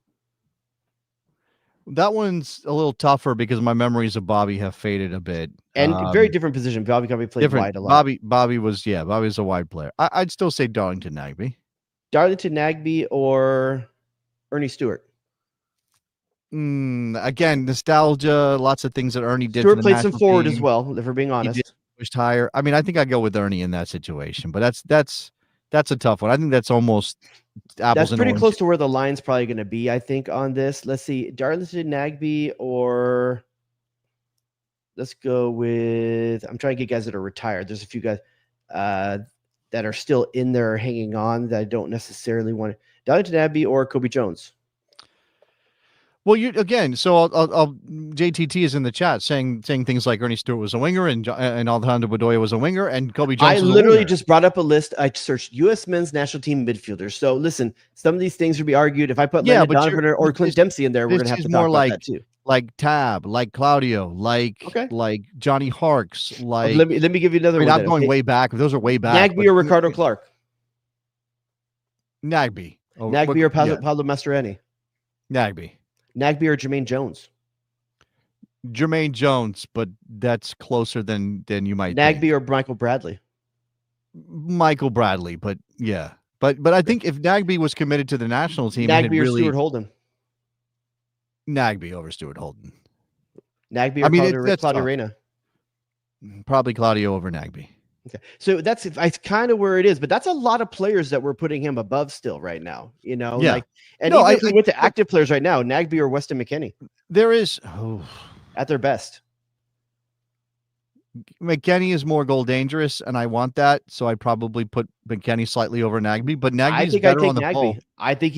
S3: That one's a little tougher because my memories of Bobby have faded a bit.
S4: And very different position. Bobby Convey played wide a lot.
S3: Bobby was a wide player. I'd still say Darlington Nagbe.
S4: Darlington Nagbe or Ernie Stewart?
S3: Again, nostalgia, lots of things that Ernie did.
S4: Stewart played some forward as well, if we're being honest.
S3: Pushed higher. I mean, I think I'd go with Ernie in that situation, but that's a tough one. I think that's almost apples.
S4: That's pretty close to where the line's probably going to be, I think, on this. Let's see, Darlington Nagbe or let's go with. I'm trying to get guys that are retired. There's a few guys that are still in there hanging on that I don't necessarily want. Darlington Nagbe or Kobe Jones.
S3: Well, so I'll JTT is in the chat saying things like Ernie Stewart was a winger and Alejandro Bedoya was a winger and Kobe Jones. I
S4: literally just brought up a list. I searched U.S. men's national team midfielders. So listen, some of these things would be argued. If I put Landon Donovan or Clint Dempsey in there, we're gonna have to talk about that too.
S3: Like Tab, like Claudio, like Johnny Harks, like.
S4: Let me give you another one.
S3: I'm going way back. Those are way back.
S4: Nagbe or Ricardo Clark.
S3: Nagbe.
S4: Nagbe or Pablo Mastroeni.
S3: Nagbe.
S4: Nagbe or Jermaine Jones?
S3: Jermaine Jones, but that's closer than you might
S4: Nagbe
S3: think.
S4: or Michael Bradley?
S3: Michael Bradley, but yeah. But I think if Nagbe was committed to the national team,
S4: Nagbe or Stuart Holden?
S3: Nagbe over Stuart Holden.
S4: Nagbe or Claudio Reyna?
S3: Probably Claudio over Nagbe.
S4: Okay, so that's kind of where it is, but that's a lot of players that we're putting him above still right now. Even if we went to active players right now, Nagbe or Weston McKennie,
S3: there is
S4: at their best.
S3: McKennie is more goal dangerous, and I want that, so I probably put McKennie slightly over Nagbe. But Nagbe is better on the ball.
S4: I think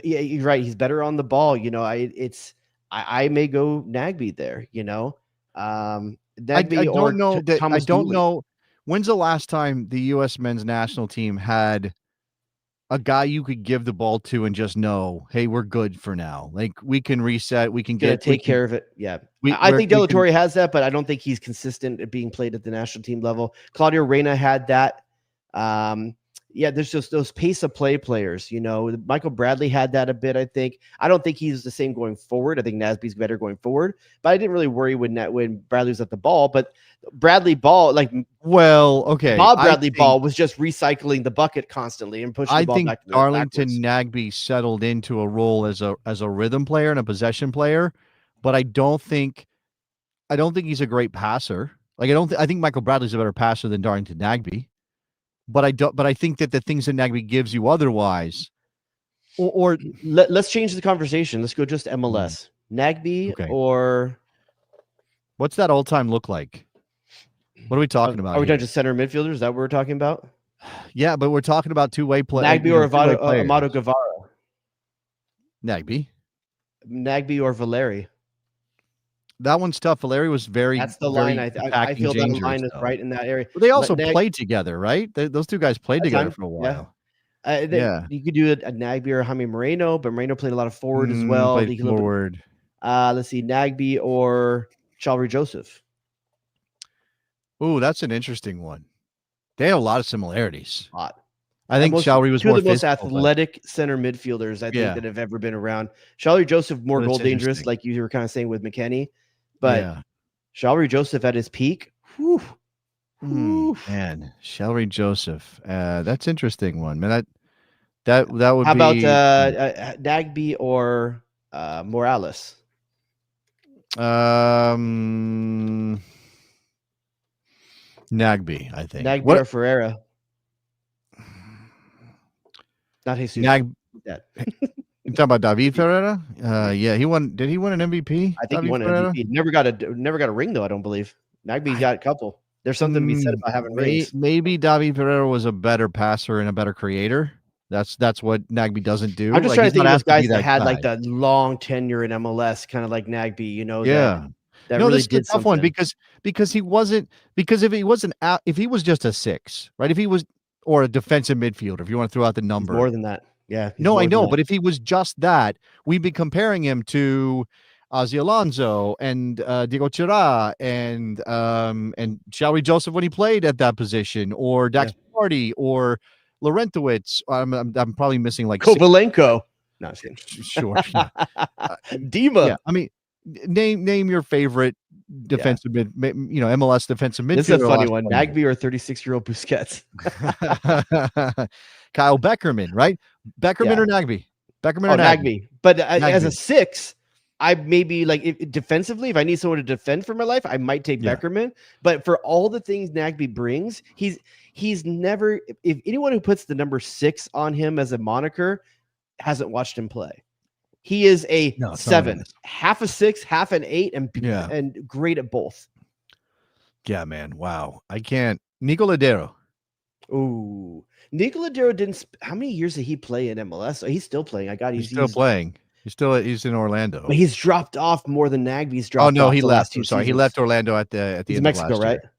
S4: you're right. He's better on the ball. I may go Nagbe there. Nagbe
S3: I don't know. When's the last time the U.S. men's national team had a guy you could give the ball to and just know, hey, we're good for now. Like we can reset, we can
S4: take care of it. Yeah, I think De La Torre has that, but I don't think he's consistent at being played at the national team level. Claudio Reyna had that. There's just those pace of play players. Michael Bradley had that a bit. I think. I don't think he's the same going forward. I think Nasby's better going forward, but I didn't really worry when Bradley was at the ball. But Bradley Ball, Bob Bradley Ball was just recycling the bucket constantly and pushing the ball back. I think
S3: Darlington Nagbe settled into a role as a rhythm player and a possession player, but I don't think he's a great passer. I think Michael Bradley's a better passer than Darlington Nagbe. But I think that the things that Nagbe gives you otherwise, or
S4: let's change the conversation. Let's go just MLS. Nagbe or
S3: what's that all-time look like? What are we talking about?
S4: Are we talking just center midfielders? Is that what we're talking about?
S3: Yeah, but we're talking about two-way play.
S4: Nagbe or Amado Guevara?
S3: Nagbe
S4: or Valeri?
S3: That one's tough. Valeri was very,
S4: That's the
S3: very
S4: line. I
S3: attacking,
S4: feel that
S3: dangerous,
S4: line is
S3: though.
S4: right in that area.
S3: Well, they
S4: Let
S3: also played together, right? Those two guys played together for a
S4: Yeah.
S3: while. Yeah.
S4: You could do a Nagby or Jaime Moreno, but Moreno played a lot of forward as well.
S3: Played forward.
S4: Let's see, Nagby or Shalry Joseph.
S3: Ooh, that's an interesting one. They have a lot of similarities.
S4: A lot.
S3: I think Shalry was
S4: two
S3: more
S4: of the most
S3: physical,
S4: athletic center midfielders I think that have ever been around. Shalry Joseph more goal dangerous, like you were kind of saying with McKennie, but Shalry Joseph at his peak. Whew,
S3: man, Shalry Joseph. That's interesting one, man. That would
S4: How
S3: be.
S4: How about Nagby or Morales?
S3: Nagby, I think.
S4: Nagby or Ferreira? Not Jesus.
S3: You talking about David Ferreira? Yeah, he won. Did he win an MVP?
S4: I think he won an MVP. Never got a ring though. I don't believe. Nagby's got a couple. There's something to be said about having rings.
S3: Maybe David Ferreira was a better passer and a better creator. That's what Nagby doesn't do.
S4: I'm just trying to think of those guys that had like the long tenure in MLS, kind of like Nagby. You know,
S3: yeah.
S4: That really
S3: this is a
S4: did
S3: tough
S4: something.
S3: one because he wasn't if he was just a 6, right? If he was or a defensive midfielder, if you want to throw out the number.
S4: He's more than that. Yeah.
S3: No, I know, but if he was just that, we'd be comparing him to Ozzy Alonso and Diego Chira and Shalry Joseph when he played at that position, or Dax Party or Laurentowicz. I'm probably missing like
S4: Kovalenko. No, I'm kidding.
S3: Sure.
S4: Dima.
S3: Yeah, I mean, name your favorite defensive MLS defensive midfielder.
S4: This is a funny one. Nagby or 36-year-old Busquets.
S3: Kyle Beckerman, right? Beckerman or Nagby? Beckerman or
S4: Nagby. But as a 6, I maybe like defensively, if I need someone to defend for my life, I might take Beckerman. But for all the things Nagby brings, he's never. If anyone who puts the number 6 on him as a moniker hasn't watched him play. He is a 7, half a 6, half an 8, and great at both.
S3: Yeah, man. Wow. I can't. Nico Ladero.
S4: Ooh, Nico Ladero didn't. How many years did he play in MLS? Oh, he's still playing.
S3: He's still playing. He's in Orlando.
S4: But he's dropped off more than Nagby's dropped.
S3: Oh no,
S4: off
S3: he
S4: the
S3: left.
S4: Last 2
S3: I'm sorry,
S4: seasons.
S3: he left Orlando at the end of
S4: Mexico,
S3: last
S4: right?
S3: Year.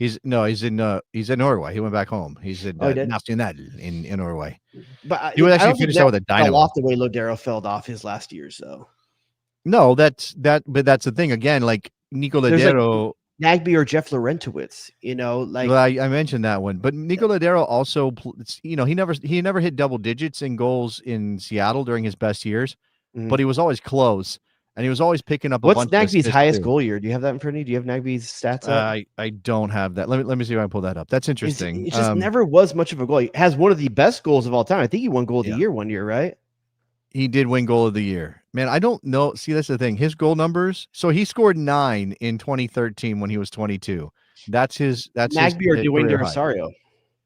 S3: He's in Norway. He went back home. He's in Nacional in Norway.
S4: But
S3: he would actually finish out with a Dynamo.
S4: Off the way Ladero fell off his last year, so.
S3: No, but that's the thing again. Like Nico Ladero,
S4: Nagby or Jeff Laurentowicz, like.
S3: Well, I mentioned that one, but Nico Ladero also, he never hit double digits in goals in Seattle during his best years, but he was always close. And he was always picking up a bunch.
S4: What's Nagby's highest goal year? Do you have that in front of you? Do you have Nagby's stats up?
S3: I don't have that. Let me see if I can pull that up. That's interesting.
S4: It just never was much of a goal. He has one of the best goals of all time. I think he won goal of the year one year, right?
S3: He did win goal of the year. Man, I don't know. See, that's the thing. His goal numbers. So he scored 9 in 2013 when he was 22. That's
S4: Nagby or Dwayne De Rosario.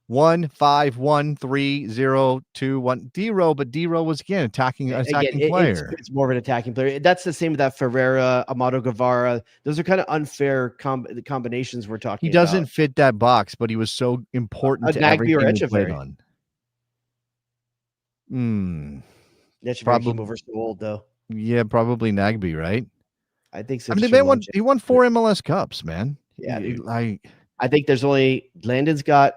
S3: 1, 5, 1, 3, 0, 2, 1. D-Row, but D-Row was again attacking player.
S4: It's more of an attacking player. That's the same with that Ferreira, Amado Guevara. Those are kind of unfair combinations we're talking about.
S3: He doesn't fit that box, but he was so important to
S4: Nagby or
S3: everything he played on.
S4: Echeverry came over so old though.
S3: Yeah, probably Nagby, right?
S4: I think so.
S3: I mean, he won 4 MLS Cups, man.
S4: Yeah, I think there's only Landon's got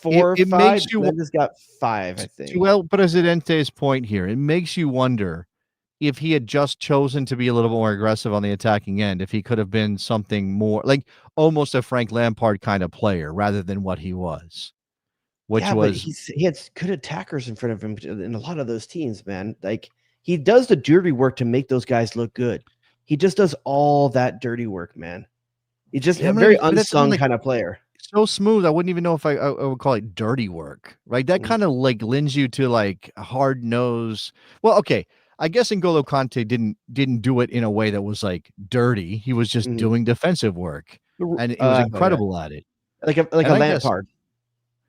S4: 4 or 5. Landon's got 5, I think.
S3: Well, Presidente's point here, it makes you wonder if he had just chosen to be a little more aggressive on the attacking end, if he could have been something more like almost a Frank Lampard kind of player rather than what he was. But
S4: he had good attackers in front of him in a lot of those teams, man. Like he does the dirty work to make those guys look good. He just does all that dirty work, man. He's just a very unsung kind of player.
S3: So smooth. I wouldn't even know if I would call it dirty work, right? That kind of like lends you to like a hard nose. Well, okay. I guess N'Golo Kante didn't do it in a way that was like dirty. He was just doing defensive work, and he was incredible at it.
S4: Like a Lampard.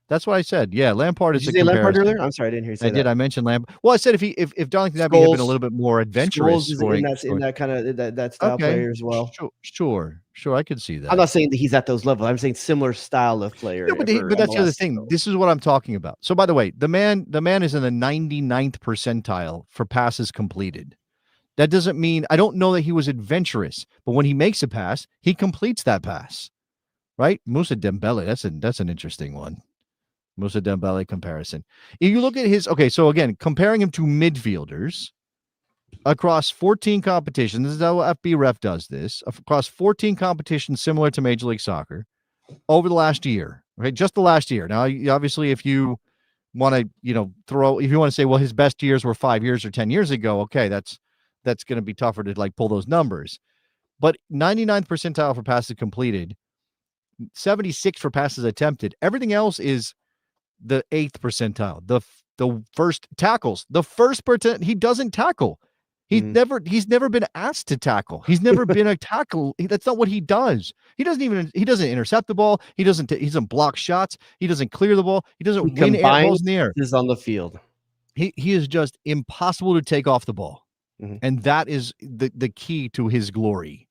S3: That's what I said. Yeah, Lampard is a comparison.
S4: Lampard earlier? I'm sorry, I didn't hear you say that.
S3: I mention Lampard. Well, I said if Darlington Nagby had been a little bit more adventurous,
S4: in that kind of that style player as well.
S3: Sure, I could see that.
S4: I'm not saying that he's at those levels. I'm saying similar style of player.
S3: No, but that's the other thing. This is what I'm talking about. So, by the way, the man is in the 99th percentile for passes completed. That doesn't mean, I don't know that he was adventurous, but when he makes a pass, he completes that pass, right? Moussa Dembele, that's an interesting one. Moussa Dembele comparison. If you look at his, okay, so again, comparing him to midfielders across 14 competitions, this is how FB does this, across 14 competitions similar to Major League Soccer over the last year, okay, just the last year. Now, obviously, if you want to, if you want to say, well, his best years were 5 years or 10 years ago, okay, that's going to be tougher to like pull those numbers. But 99th percentile for passes completed, 76 for passes attempted. Everything else is the 8th percentile. The first tackles, the first he doesn't tackle. He's never been asked to tackle. He's never been a tackle. That's not what he does. He doesn't intercept the ball. He doesn't block shots. He doesn't clear the ball. He doesn't win balls in the air.
S4: Is on the field.
S3: He is just impossible to take off the ball. And that is the key to his glory.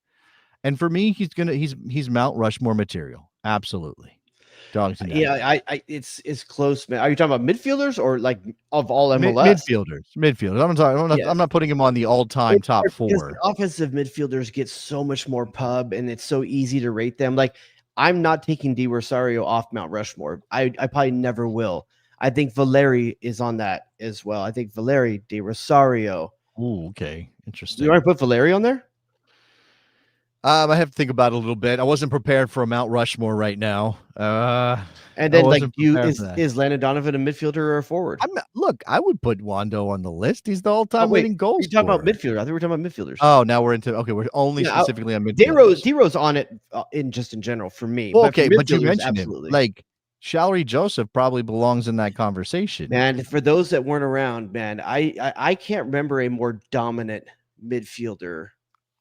S3: And for me, he's Mount Rushmore material. Absolutely.
S4: Yeah, it's close, man. Are you talking about midfielders or like of all MLS?
S3: Midfielders. I'm not putting him on the all-time top 4.
S4: Offensive midfielders get so much more pub, and it's so easy to rate them. Like, I'm not taking Di Rosario off Mount Rushmore. I probably never will. I think Valeri is on that as well. I think Valeri, Di Rosario.
S3: Ooh, okay, interesting.
S4: You want to put Valeri on there?
S3: I have to think about it a little bit. I wasn't prepared for a Mount Rushmore right now.
S4: And then, is Landon Donovan a midfielder or a forward?
S3: I would put Wando on the list. He's the all-time leading goal scorer.
S4: You're talking about midfielder. I think we're talking about midfielders.
S3: Oh, now we're only specifically on midfielders.
S4: D-Rose on it in general for me.
S3: Well, okay, but you mentioned him. Like, Shalry Joseph probably belongs in that conversation.
S4: Man, for those that weren't around, man, I can't remember a more dominant midfielder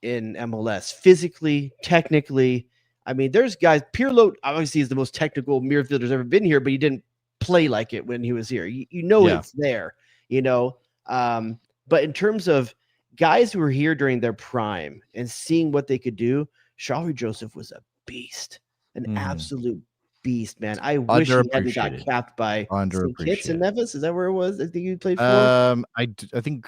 S4: in MLS, physically, technically. I mean, there's guys. Pirlo obviously is the most technical midfielder's ever been here, but he didn't play like it when he was here. It's there, But in terms of guys who were here during their prime and seeing what they could do, Shalry Joseph was a beast, an absolute beast, man. I wish he hadn't got capped by St. Kitts and Nevis. Is that where it was? I think you played for.
S3: I think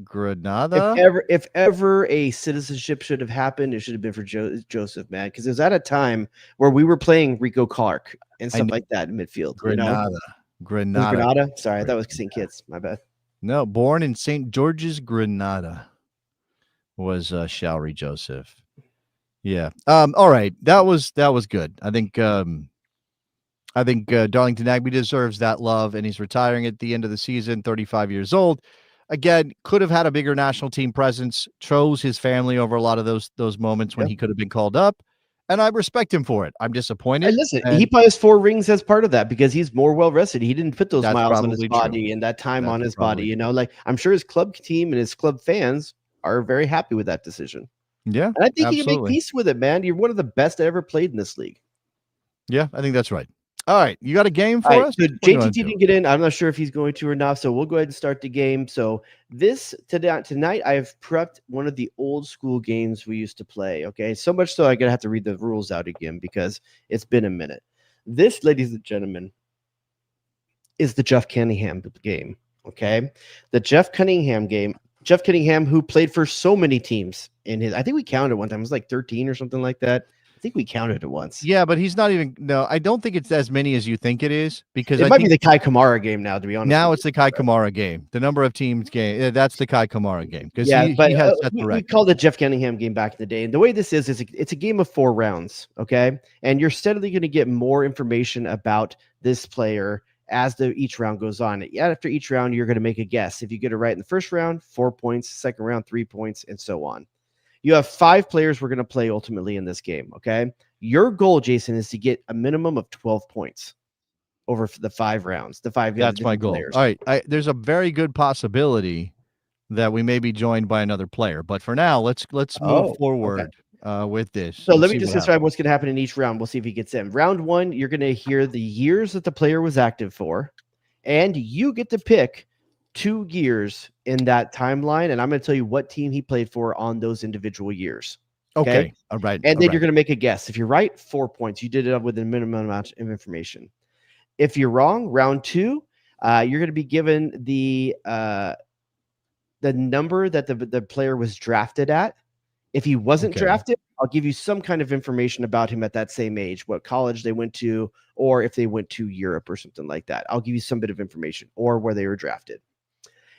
S3: Granada.
S4: If ever a citizenship should have happened, it should have been for Joseph, man, because it was at a time where we were playing Rico Clark and stuff like that in midfield.
S3: Granada.
S4: Sorry, that was St. Kitts. My bad.
S3: No, born in St. George's, Granada, was Shalry Joseph. Yeah. All right. That was good. I think Darlington Nagbe deserves that love, and he's retiring at the end of the season, 35 years old. Again, could have had a bigger national team presence, chose his family over a lot of those moments when he could have been called up, and I respect him for it. I'm disappointed.
S4: And listen, he probably has 4 rings as part of that because he's more well-rested. He didn't put those miles on his body and that time on his body. Like, I'm sure his club team and his club fans are very happy with that decision.
S3: Yeah,
S4: and I think you can make peace with it, man. You're one of the best that ever played in this league.
S3: Yeah, I think that's right. All right, you got a game for us?
S4: So JTT didn't get in. I'm not sure if he's going to or not, so we'll go ahead and start the game. So tonight, I've prepped one of the old school games we used to play, okay? So much so I'm going to have to read the rules out again because it's been a minute. This, ladies and gentlemen, is the Jeff Cunningham game, okay? The Jeff Cunningham game. Jeff Cunningham, who played for so many teams I think we counted one time. It was like 13 or something like that. I think we counted it once.
S3: Yeah, but he's not even. No, I don't think it's as many as you think it is because
S4: it might be the Kai Kamara game now. To be honest,
S3: now it's the Kai Kamara game. The number of teams game. That's the Kai Kamara game because
S4: we called it Jeff Cunningham game back in the day. And the way this is it's a game of 4 rounds. Okay, and you're steadily going to get more information about this player as each round goes on. After each round, you're going to make a guess. If you get it right in the first round, 4 points. Second round, 3 points, and so on. You have 5 players we're going to play ultimately in this game, okay? Your goal, Jason, is to get a minimum of 12 points over the 5 rounds. That's my goal.
S3: Players. All right. There's a very good possibility that we may be joined by another player, but for now, let's move forward with this.
S4: So let me just describe what's going to happen in each round. We'll see if he gets in. Round 1, you're going to hear the years that the player was active for, and you get to pick 2 years in that timeline, and I'm going to tell you what team he played for on those individual years.
S3: Okay. All right.
S4: And then you're going to make a guess. If you're right, 4 points. You did it with a minimum amount of information. If you're wrong, round 2, you're going to be given the the number that the player was drafted at. If he wasn't drafted, I'll give you some kind of information about him at that same age, what college they went to, or if they went to Europe or something like that. I'll give you some bit of information, or where they were drafted.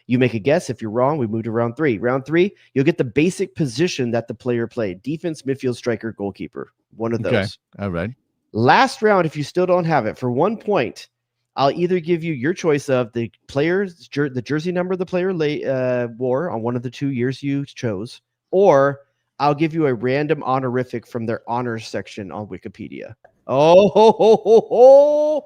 S4: You make a guess. If you're wrong, we move to round 3. Round 3, you'll get the basic position that the player played: defense, midfield, striker, goalkeeper. One of those.
S3: Okay. All right.
S4: Last round, if you still don't have it, for 1 point, I'll either give you your choice of the player's the jersey number the player wore on one of the 2 years you chose, or I'll give you a random honorific from their honors section on Wikipedia. Oh,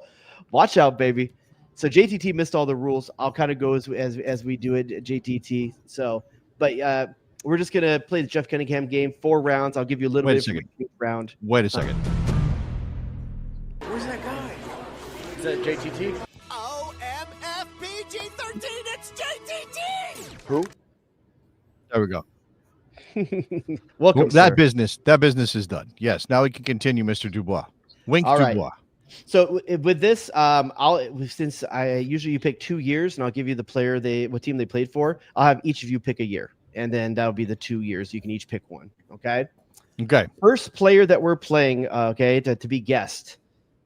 S4: watch out, baby. So JTT missed all the rules. I'll kind of go as we do it, JTT. So, but we're just gonna play the Jeff Cunningham game, 4 rounds. I'll give you a little bit of each round.
S3: Wait a second.
S5: Where's that guy?
S4: Is that JTT?
S5: OMFPG-13, it's JTT!
S4: Who?
S3: There we go.
S4: Welcome,
S3: Well, that business is done. Yes. Now we can continue, Mr. Dubois. Wink
S4: All right.
S3: Dubois.
S4: So with this, since I usually you pick 2 years, and I'll give you the player what team they played for. I'll have each of you pick a year, and then that'll be the 2 years. You can each pick one. Okay.
S3: Okay.
S4: First player that we're playing, to be guessed.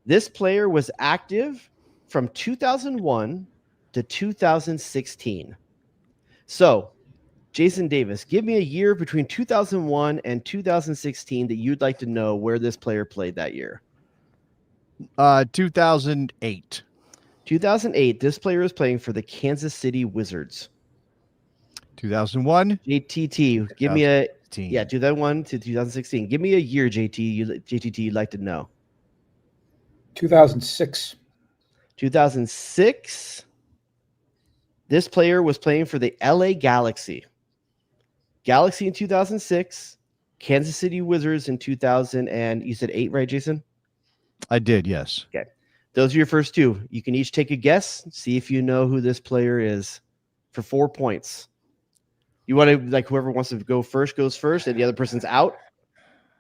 S4: This player was active from 2001 to 2016. So, Jason Davis, give me a year between 2001 and 2016 that you'd like to know where this player played that year.
S3: 2008.
S4: 2008, this player is playing for the Kansas City Wizards.
S3: 2001.
S4: JTT, give me 2001 to 2016. Give me a year, JTT, you'd like to know.
S7: 2006.
S4: 2006. This player was playing for the LA Galaxy. Galaxy in 2006, Kansas City Wizards in 2000, and you said 8, right, Jason?
S3: I did, yes.
S4: Okay. Those are your first 2. You can each take a guess, see if you know who this player is for 4 points. You want to, whoever wants to go first goes first and the other person's out?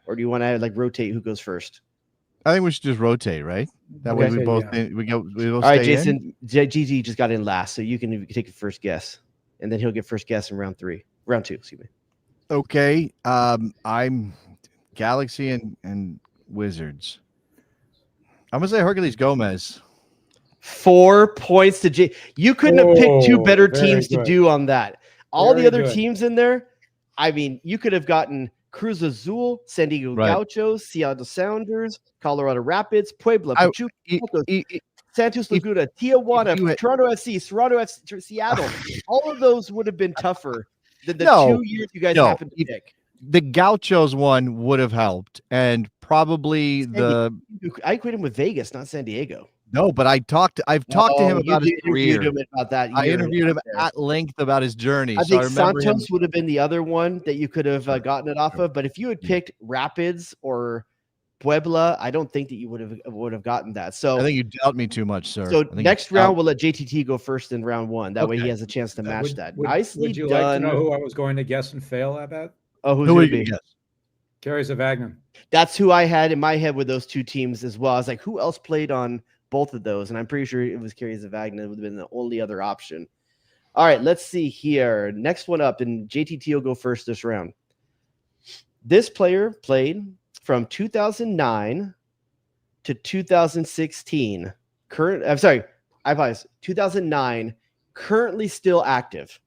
S4: Or do you want to, rotate who goes first?
S3: I think we should just rotate, right? That way we both
S4: All right, Jason, GG just got in last, so you can take a first guess. And then he'll get first guess in round 2, excuse me.
S3: Okay. I'm Galaxy and Wizards. I'm gonna say Hercules Gomez.
S4: 4 points to J. You couldn't have picked 2 better teams to do on that. All the other teams in there, I mean, you could have gotten Cruz Azul, San Diego Gauchos, Seattle Sounders, Colorado Rapids, Puebla, Pachuca, Santos Laguna, Tijuana, Toronto FC, Toronto FC, Seattle. All of those would have been tougher than the 2 years you guys happened to pick.
S3: The Gauchos one would have helped, and probably
S4: I equate him with Vegas, not San Diego.
S3: No, but I've talked to him about his career. I interviewed him at length about his journey.
S4: I think Santos would have been the other one that you could have gotten it off of. But if you had picked Rapids or Puebla, I don't think that you would have gotten that. So
S3: I think you doubt me too much, sir.
S4: So next round, we'll let JTT go first in round 1. That way he has a chance to match that. Nicely
S7: would you
S4: done.
S7: like to know who I was going to guess and fail about?
S4: Oh, who would you guess?
S7: Kerry Zavagnin.
S4: That's who I had in my head with those 2 teams as well. I was like, who else played on both of those? And I'm pretty sure it was Kerry Zavagnin. It would have been the only other option. All right, let's see here. Next one up, and JTT will go first this round. This player played from 2009 to 2016. I apologize. 2009, currently still active.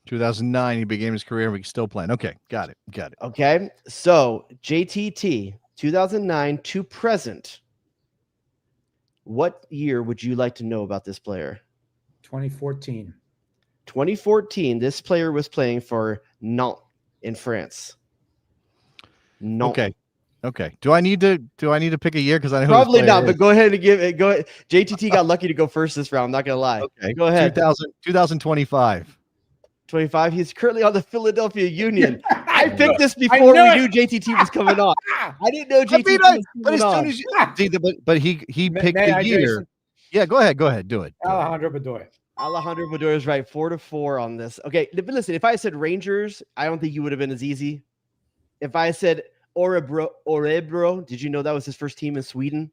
S3: 2009, he began his career. We still playing. Okay, got it.
S4: Okay, so JTT, 2009 to present. What year would you like to know about this player?
S7: 2014.
S4: 2014. This player was playing for Nantes in France.
S3: Nantes. Okay. Do I need to pick a year? Because I know
S4: probably not. But go ahead and give it. Go ahead. JTT got lucky to go first this round. I'm not gonna lie.
S3: Okay.
S4: Go ahead.
S3: 2025.
S4: 25. He's currently on the Philadelphia Union. I picked this before we knew JTT was coming on. I didn't know JTT was coming on.
S3: But he picked a year. Jason? Yeah, go ahead. Do it.
S7: Alejandro Bedoya.
S4: Alejandro Bedoya is right. 4-4 on this. Okay, but listen, if I said Rangers, I don't think you would have been as easy. If I said Orebro, did you know that was his first team in Sweden?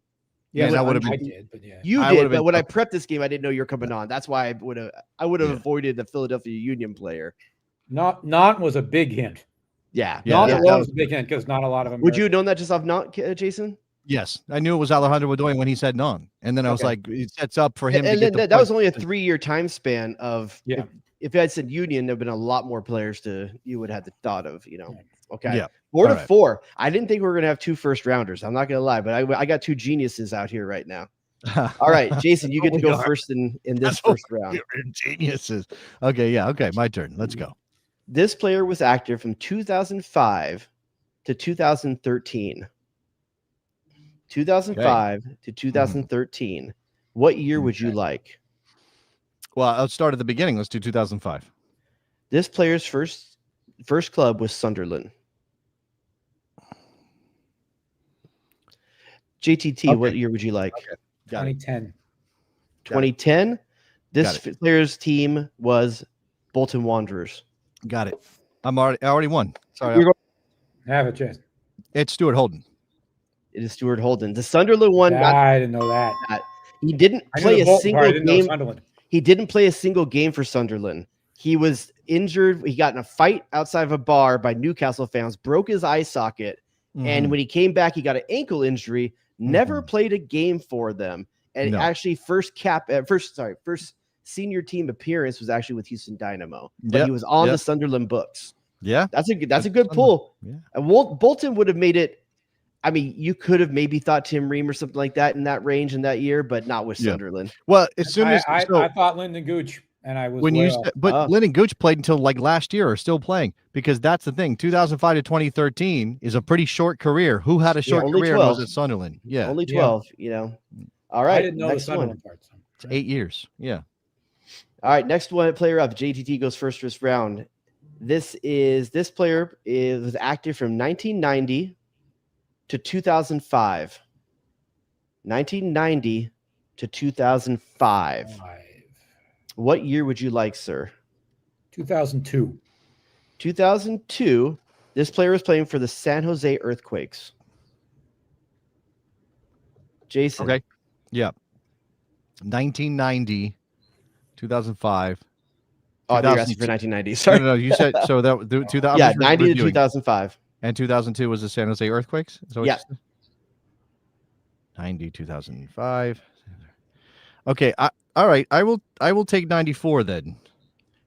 S7: Yeah,
S3: that would have been.
S7: I did, but yeah.
S4: You did, but when I prepped this game, I didn't know you were coming on. That's why I would have avoided the Philadelphia Union player.
S7: Not was a big hint.
S4: Yeah.
S7: Not
S4: yeah.
S7: alone was a big hint because not a lot of them.
S4: Would you have known that just off not, Jason?
S3: Yes, I knew it was Alejandro Bedoya when he said none, and then I was
S7: Okay.
S3: like, it sets up for him to
S4: And
S3: get
S4: then
S3: the
S4: that was
S3: point.
S4: only a 3-year time span of.
S7: Yeah.
S4: If it had said Union, there'd been a lot more players you would have the thought of. Okay.
S3: Yeah.
S4: 4 to
S3: All right.
S4: 4. I didn't think we were gonna have 2 first rounders. I'm not gonna lie, but I got 2 geniuses out here right now. All right, Jason, you get to go first in this first round.
S3: Geniuses. Okay, yeah, okay, my turn. Let's go.
S4: This player was active from 2005 to 2013. 2005 to 2013. What year would you like?
S3: Well, I'll start at the beginning. Let's do 2005.
S4: This player's first club was Sunderland. JTT,
S3: Okay.
S4: what year would you like?
S3: Okay.
S7: 2010.
S4: 2010. This player's team was Bolton Wanderers.
S3: Got it. I already won. Sorry.
S4: You're
S7: Have it, Jason.
S3: It's Stuart Holden.
S4: It is Stuart Holden. The Sunderland one.
S7: I didn't know that.
S4: He didn't
S7: I knew
S4: play
S7: the
S4: a
S7: Bolton part, I
S4: single
S7: didn't know
S4: game.
S7: Sunderland.
S4: He didn't play a single game for Sunderland. He was injured. He got in a fight outside of a bar by Newcastle fans, broke his eye socket. And when he came back, he got an ankle injury, never played a game for them. And actually first senior team appearance was actually with Houston Dynamo. But he was on the Sunderland books.
S3: Yeah.
S4: That's a good pull.
S3: Yeah.
S4: And Bolton would have made it. I mean, you could have maybe thought Tim Ream or something like that in that range in that year, but not with Sunderland.
S3: Well, as soon as
S7: I thought Lyndon Gooch, and I was
S3: Lyndon Gooch played until like last year or still playing, because that's the thing. 2005 to 2013 is a pretty short career. Who had a short career and was at Sunderland? Yeah.
S4: Only 12, All right.
S7: I didn't know the Sunderland part. So.
S3: It's 8 years. Yeah.
S4: All right, next one player up. JTT goes first this round. This player was active from 1990 to 2005. 1990 to 2005. What year would you like, sir?
S7: 2002.
S4: 2002. This player was playing for the San Jose Earthquakes. Jason.
S3: Okay. Yeah. 1990, 2005.
S4: Oh, you're asking for 1990. Sorry.
S3: No, you said so that 2000.
S4: Yeah, 90 to 2005.
S3: And 2002 was the San Jose Earthquakes?
S4: Yeah.
S3: 90, 2005. Okay. All right. I will take 94 then.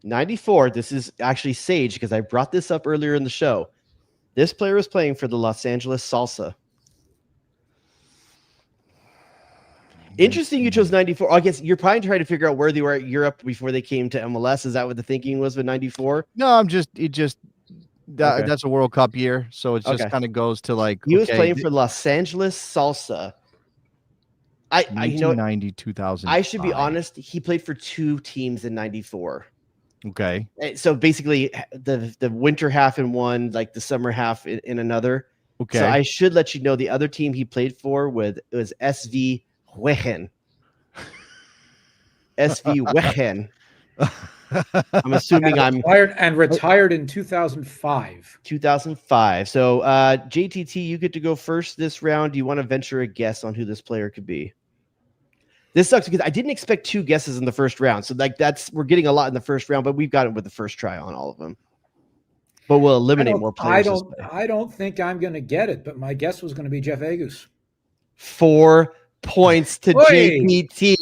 S4: 94. This is actually Sage because I brought this up earlier in the show. This player was playing for the Los Angeles Salsa. Interesting you chose 94. I guess you're probably trying to figure out where they were at Europe before they came to MLS. Is that what the thinking was with 94?
S3: No, that's a World Cup year, so it just kind of goes to like
S4: he was playing for Los Angeles Salsa.
S3: 1990, 2000.
S4: I should be honest. He played for 2 teams in 94.
S3: Okay.
S4: So basically, the winter half in one, like the summer half in another.
S3: Okay.
S4: So I should let you know the other team he played for was SV Wehen. SV Wehen. I'm assuming
S7: retired in 2005.
S4: 2005. So JTT, you get to go first this round. Do you want to venture a guess on who this player could be? This sucks because I didn't expect 2 guesses in the first round. So we're getting a lot in the first round, but we've got it with the first try on all of them. But we'll eliminate more players.
S7: I don't think I'm going to get it, but my guess was going to be Jeff Agus.
S4: 4 points to JTT.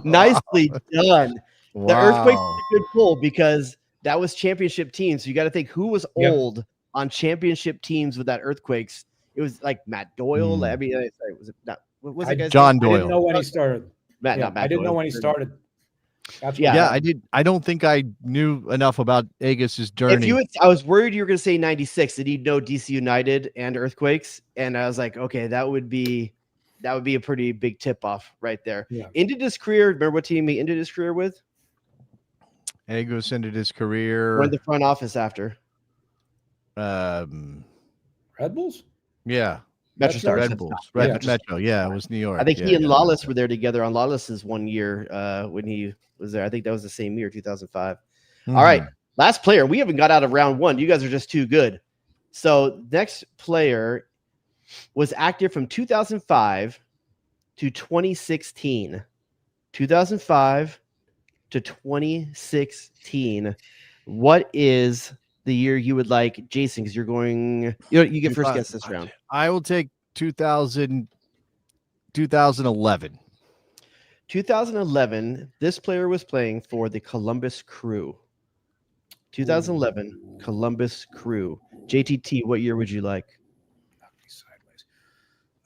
S4: Nicely done.
S3: Wow.
S4: The Earthquakes is a good pull because that was championship teams. So you got to think who was old on championship teams with that Earthquakes. It was like Matt Doyle. I mean, sorry, was it not? What was it, guys?
S3: John Doyle.
S7: I didn't know when he started.
S4: Not Matt
S7: I didn't
S4: Doyle.
S7: know when he started.
S3: I did. I don't think I knew enough about Agus's journey.
S4: I was worried you were going to say 96. Did you know DC United and Earthquakes? And I was like, okay, that would be a pretty big tip off right there.
S7: Yeah.
S4: Ended his career. Remember what team he ended his career with?
S3: Agus ended his career.
S4: Or in the front office after.
S7: Red Bulls?
S3: Yeah.
S4: Metro Stars.
S3: Red Bulls. Metro. Yeah, it was New York.
S4: I think he and Lawless were there together on Lawless's 1 year when he was there. I think that was the same year, 2005. All right. Last player. We haven't got out of round 1. You guys are just too good. So next player was active from 2005 to 2016. 2005 to 2016. What is the year you would like, Jason? Because you're going, you get first guess this round.
S3: I will take 2011.
S4: 2011, this player was playing for the Columbus Crew. 2011, Columbus Crew. JTT, what year would you like?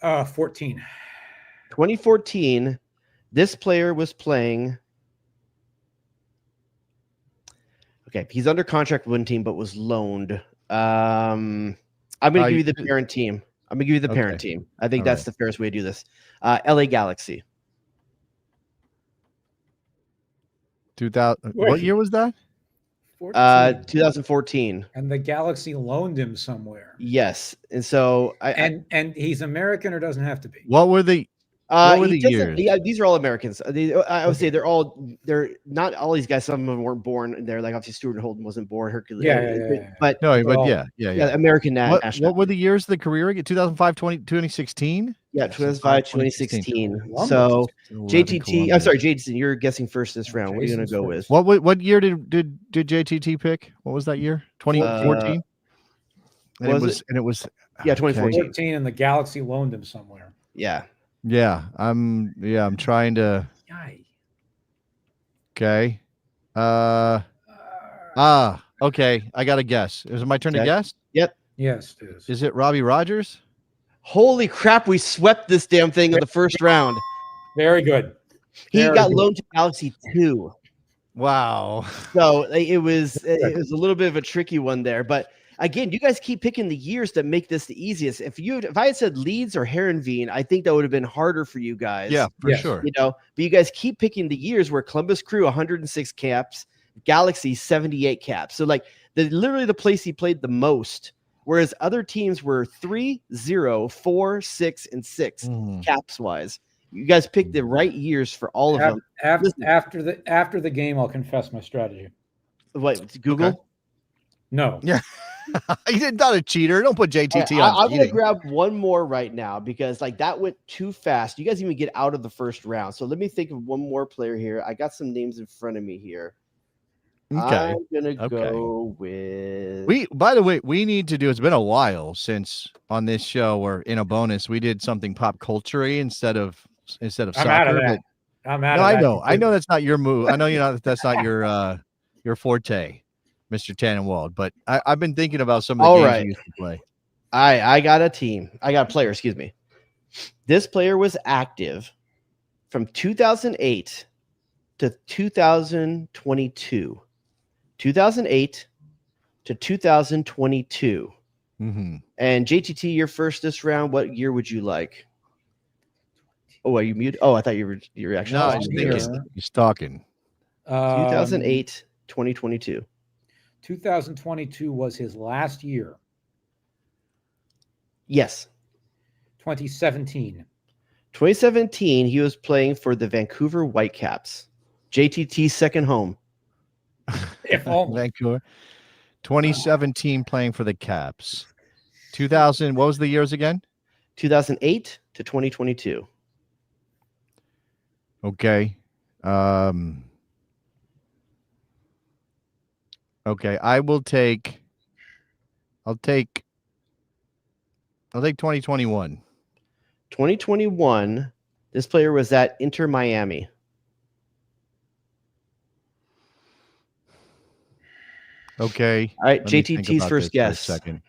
S7: 14.
S4: 2014, this player was playing. Okay, he's under contract with one team, but was loaned. I'm going to give you the parent team. I'm going to give you the parent team. I think that's the fairest way to do this. LA Galaxy.
S3: 2000. What year was that?
S4: 2014.
S7: And the Galaxy loaned him somewhere.
S4: Yes, and so
S7: and he's American or doesn't have to be.
S3: What were the years?
S4: Yeah, these are all Americans. I would say they're not all these guys. Some of them weren't born. They're like obviously Stuart Holden wasn't born. Hercules.
S7: Yeah.
S4: But American.
S3: What were the years of the career again? 2005, 2016.
S4: Yeah, 2005, 2016. So JTT. I'm sorry, Jason. You're guessing first this round. What are you going to go with?
S3: What year did JTT pick? What was that year? 2014. And it was
S4: 2014.
S7: And the Galaxy loaned him somewhere.
S4: Yeah.
S3: Yeah, I'm trying to. Okay. Okay. I got a guess. Is it my turn to guess?
S4: Yep.
S7: Yes, it is.
S3: Is it Robbie Rogers?
S4: Holy crap! We swept this damn thing in the first round.
S7: Very good.
S4: He got loaned to Galaxy 2.
S3: Wow.
S4: So it was a little bit of a tricky one there, but. Again, you guys keep picking the years that make this the easiest. If I had said Leeds or Heerenveen, I think that would have been harder for you guys.
S3: Yeah, for sure.
S4: But you guys keep picking the years where Columbus Crew 106 caps, Galaxy 78 caps. So literally the place he played the most, whereas other teams were 3, 0, 4, 6, and 6 caps wise. You guys picked the right years for all of them.
S7: After the game, I'll confess my strategy.
S4: What, Google?
S7: Okay. No.
S3: Yeah. He's not a cheater. Don't put JTT on.
S4: I'm going to grab one more right now because that went too fast. You guys even get out of the first round. So let me think of one more player here. I got some names in front of me here. Okay. I'm going to go with.
S3: By the way, we need to do. It's been a while since on this show or in a bonus we did something pop culture-y instead of soccer.
S7: I'm out of that.
S3: I know that's not your move. I know that's not your forte. Mr. Tannenwald, but I've been thinking about some of the games you used to play.
S4: I got a team. I got a player, excuse me. This player was active from 2008 to 2022. 2008 to 2022.
S3: Mm-hmm.
S4: And JTT, you're first this round. What year would you like? Oh, are you muted? Oh, I thought you were actually.
S3: No, I was thinking. He's talking.
S4: 2008, 2022.
S7: 2022 was his last year.
S4: Yes.
S7: 2017.
S4: 2017, he was playing for the Vancouver Whitecaps. JTT's second home.
S7: If only.
S3: Vancouver. 2017 playing for the Caps. 2000, what was the years again?
S4: 2008 to 2022.
S3: Okay. Okay, I'll take 2021.
S4: 2021, this player was at Inter Miami.
S3: Okay.
S4: All right, JTT's first guess.
S3: Second.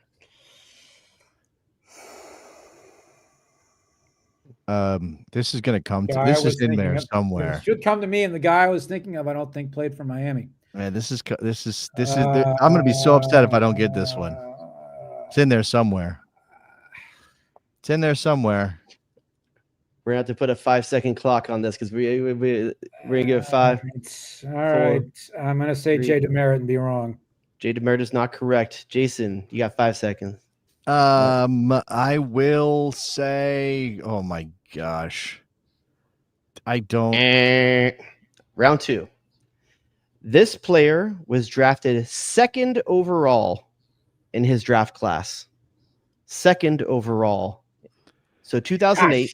S3: This is going to come to this is in there somewhere.
S7: It should come to me, and the guy I was thinking of, I don't think played for Miami.
S3: Man, this is. I'm going to be so upset if I don't get this one. It's in there somewhere. We're
S4: gonna have to put a 5-second clock on this because we're gonna give it 5.
S7: All right, I'm gonna say 3. Jay Demerit and be wrong.
S4: Jay Demerit is not correct. Jason, you got 5 seconds.
S3: I will say. Oh my gosh, I don't.
S4: Round 2. This player was drafted 2nd overall in his draft class. 2nd overall. So 2008,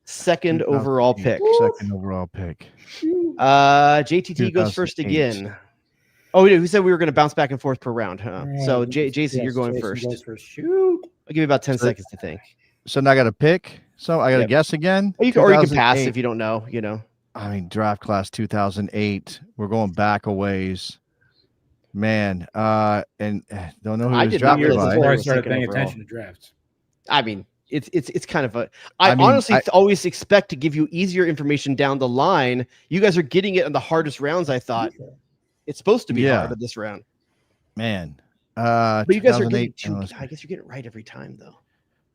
S4: second overall pick.
S3: Second overall pick.
S4: JTT goes first again. Oh, yeah, who said we were going to bounce back and forth per round? Huh?
S7: Right.
S4: So, Jason,
S7: Yes,
S4: you're going
S7: Jason
S4: first.
S7: goes first. Shoot.
S4: I'll give you about 10 seconds to think.
S3: So now I got to pick. So I got to
S4: Yep.
S3: guess again.
S4: Or you can pass
S3: 2008.
S4: if you don't know. You know.
S3: I mean, draft class 2008. We're going back a ways. Man, and don't know who
S4: I
S3: he was
S4: did not
S3: drafted
S4: realize
S3: by.
S4: this
S7: Before I
S4: was
S7: started
S4: second
S7: paying
S4: overall.
S7: attention to drafts.
S4: I mean, it's kind of a.
S3: I mean,
S4: honestly
S3: I-
S4: always expect to give you easier information down the line. You guys are getting it on the hardest rounds. I thought it's supposed to be
S3: Yeah.
S4: hard at this round,
S3: Man,
S4: but you guys are
S3: 2008.
S4: getting two. I guess you're getting it right every time, though.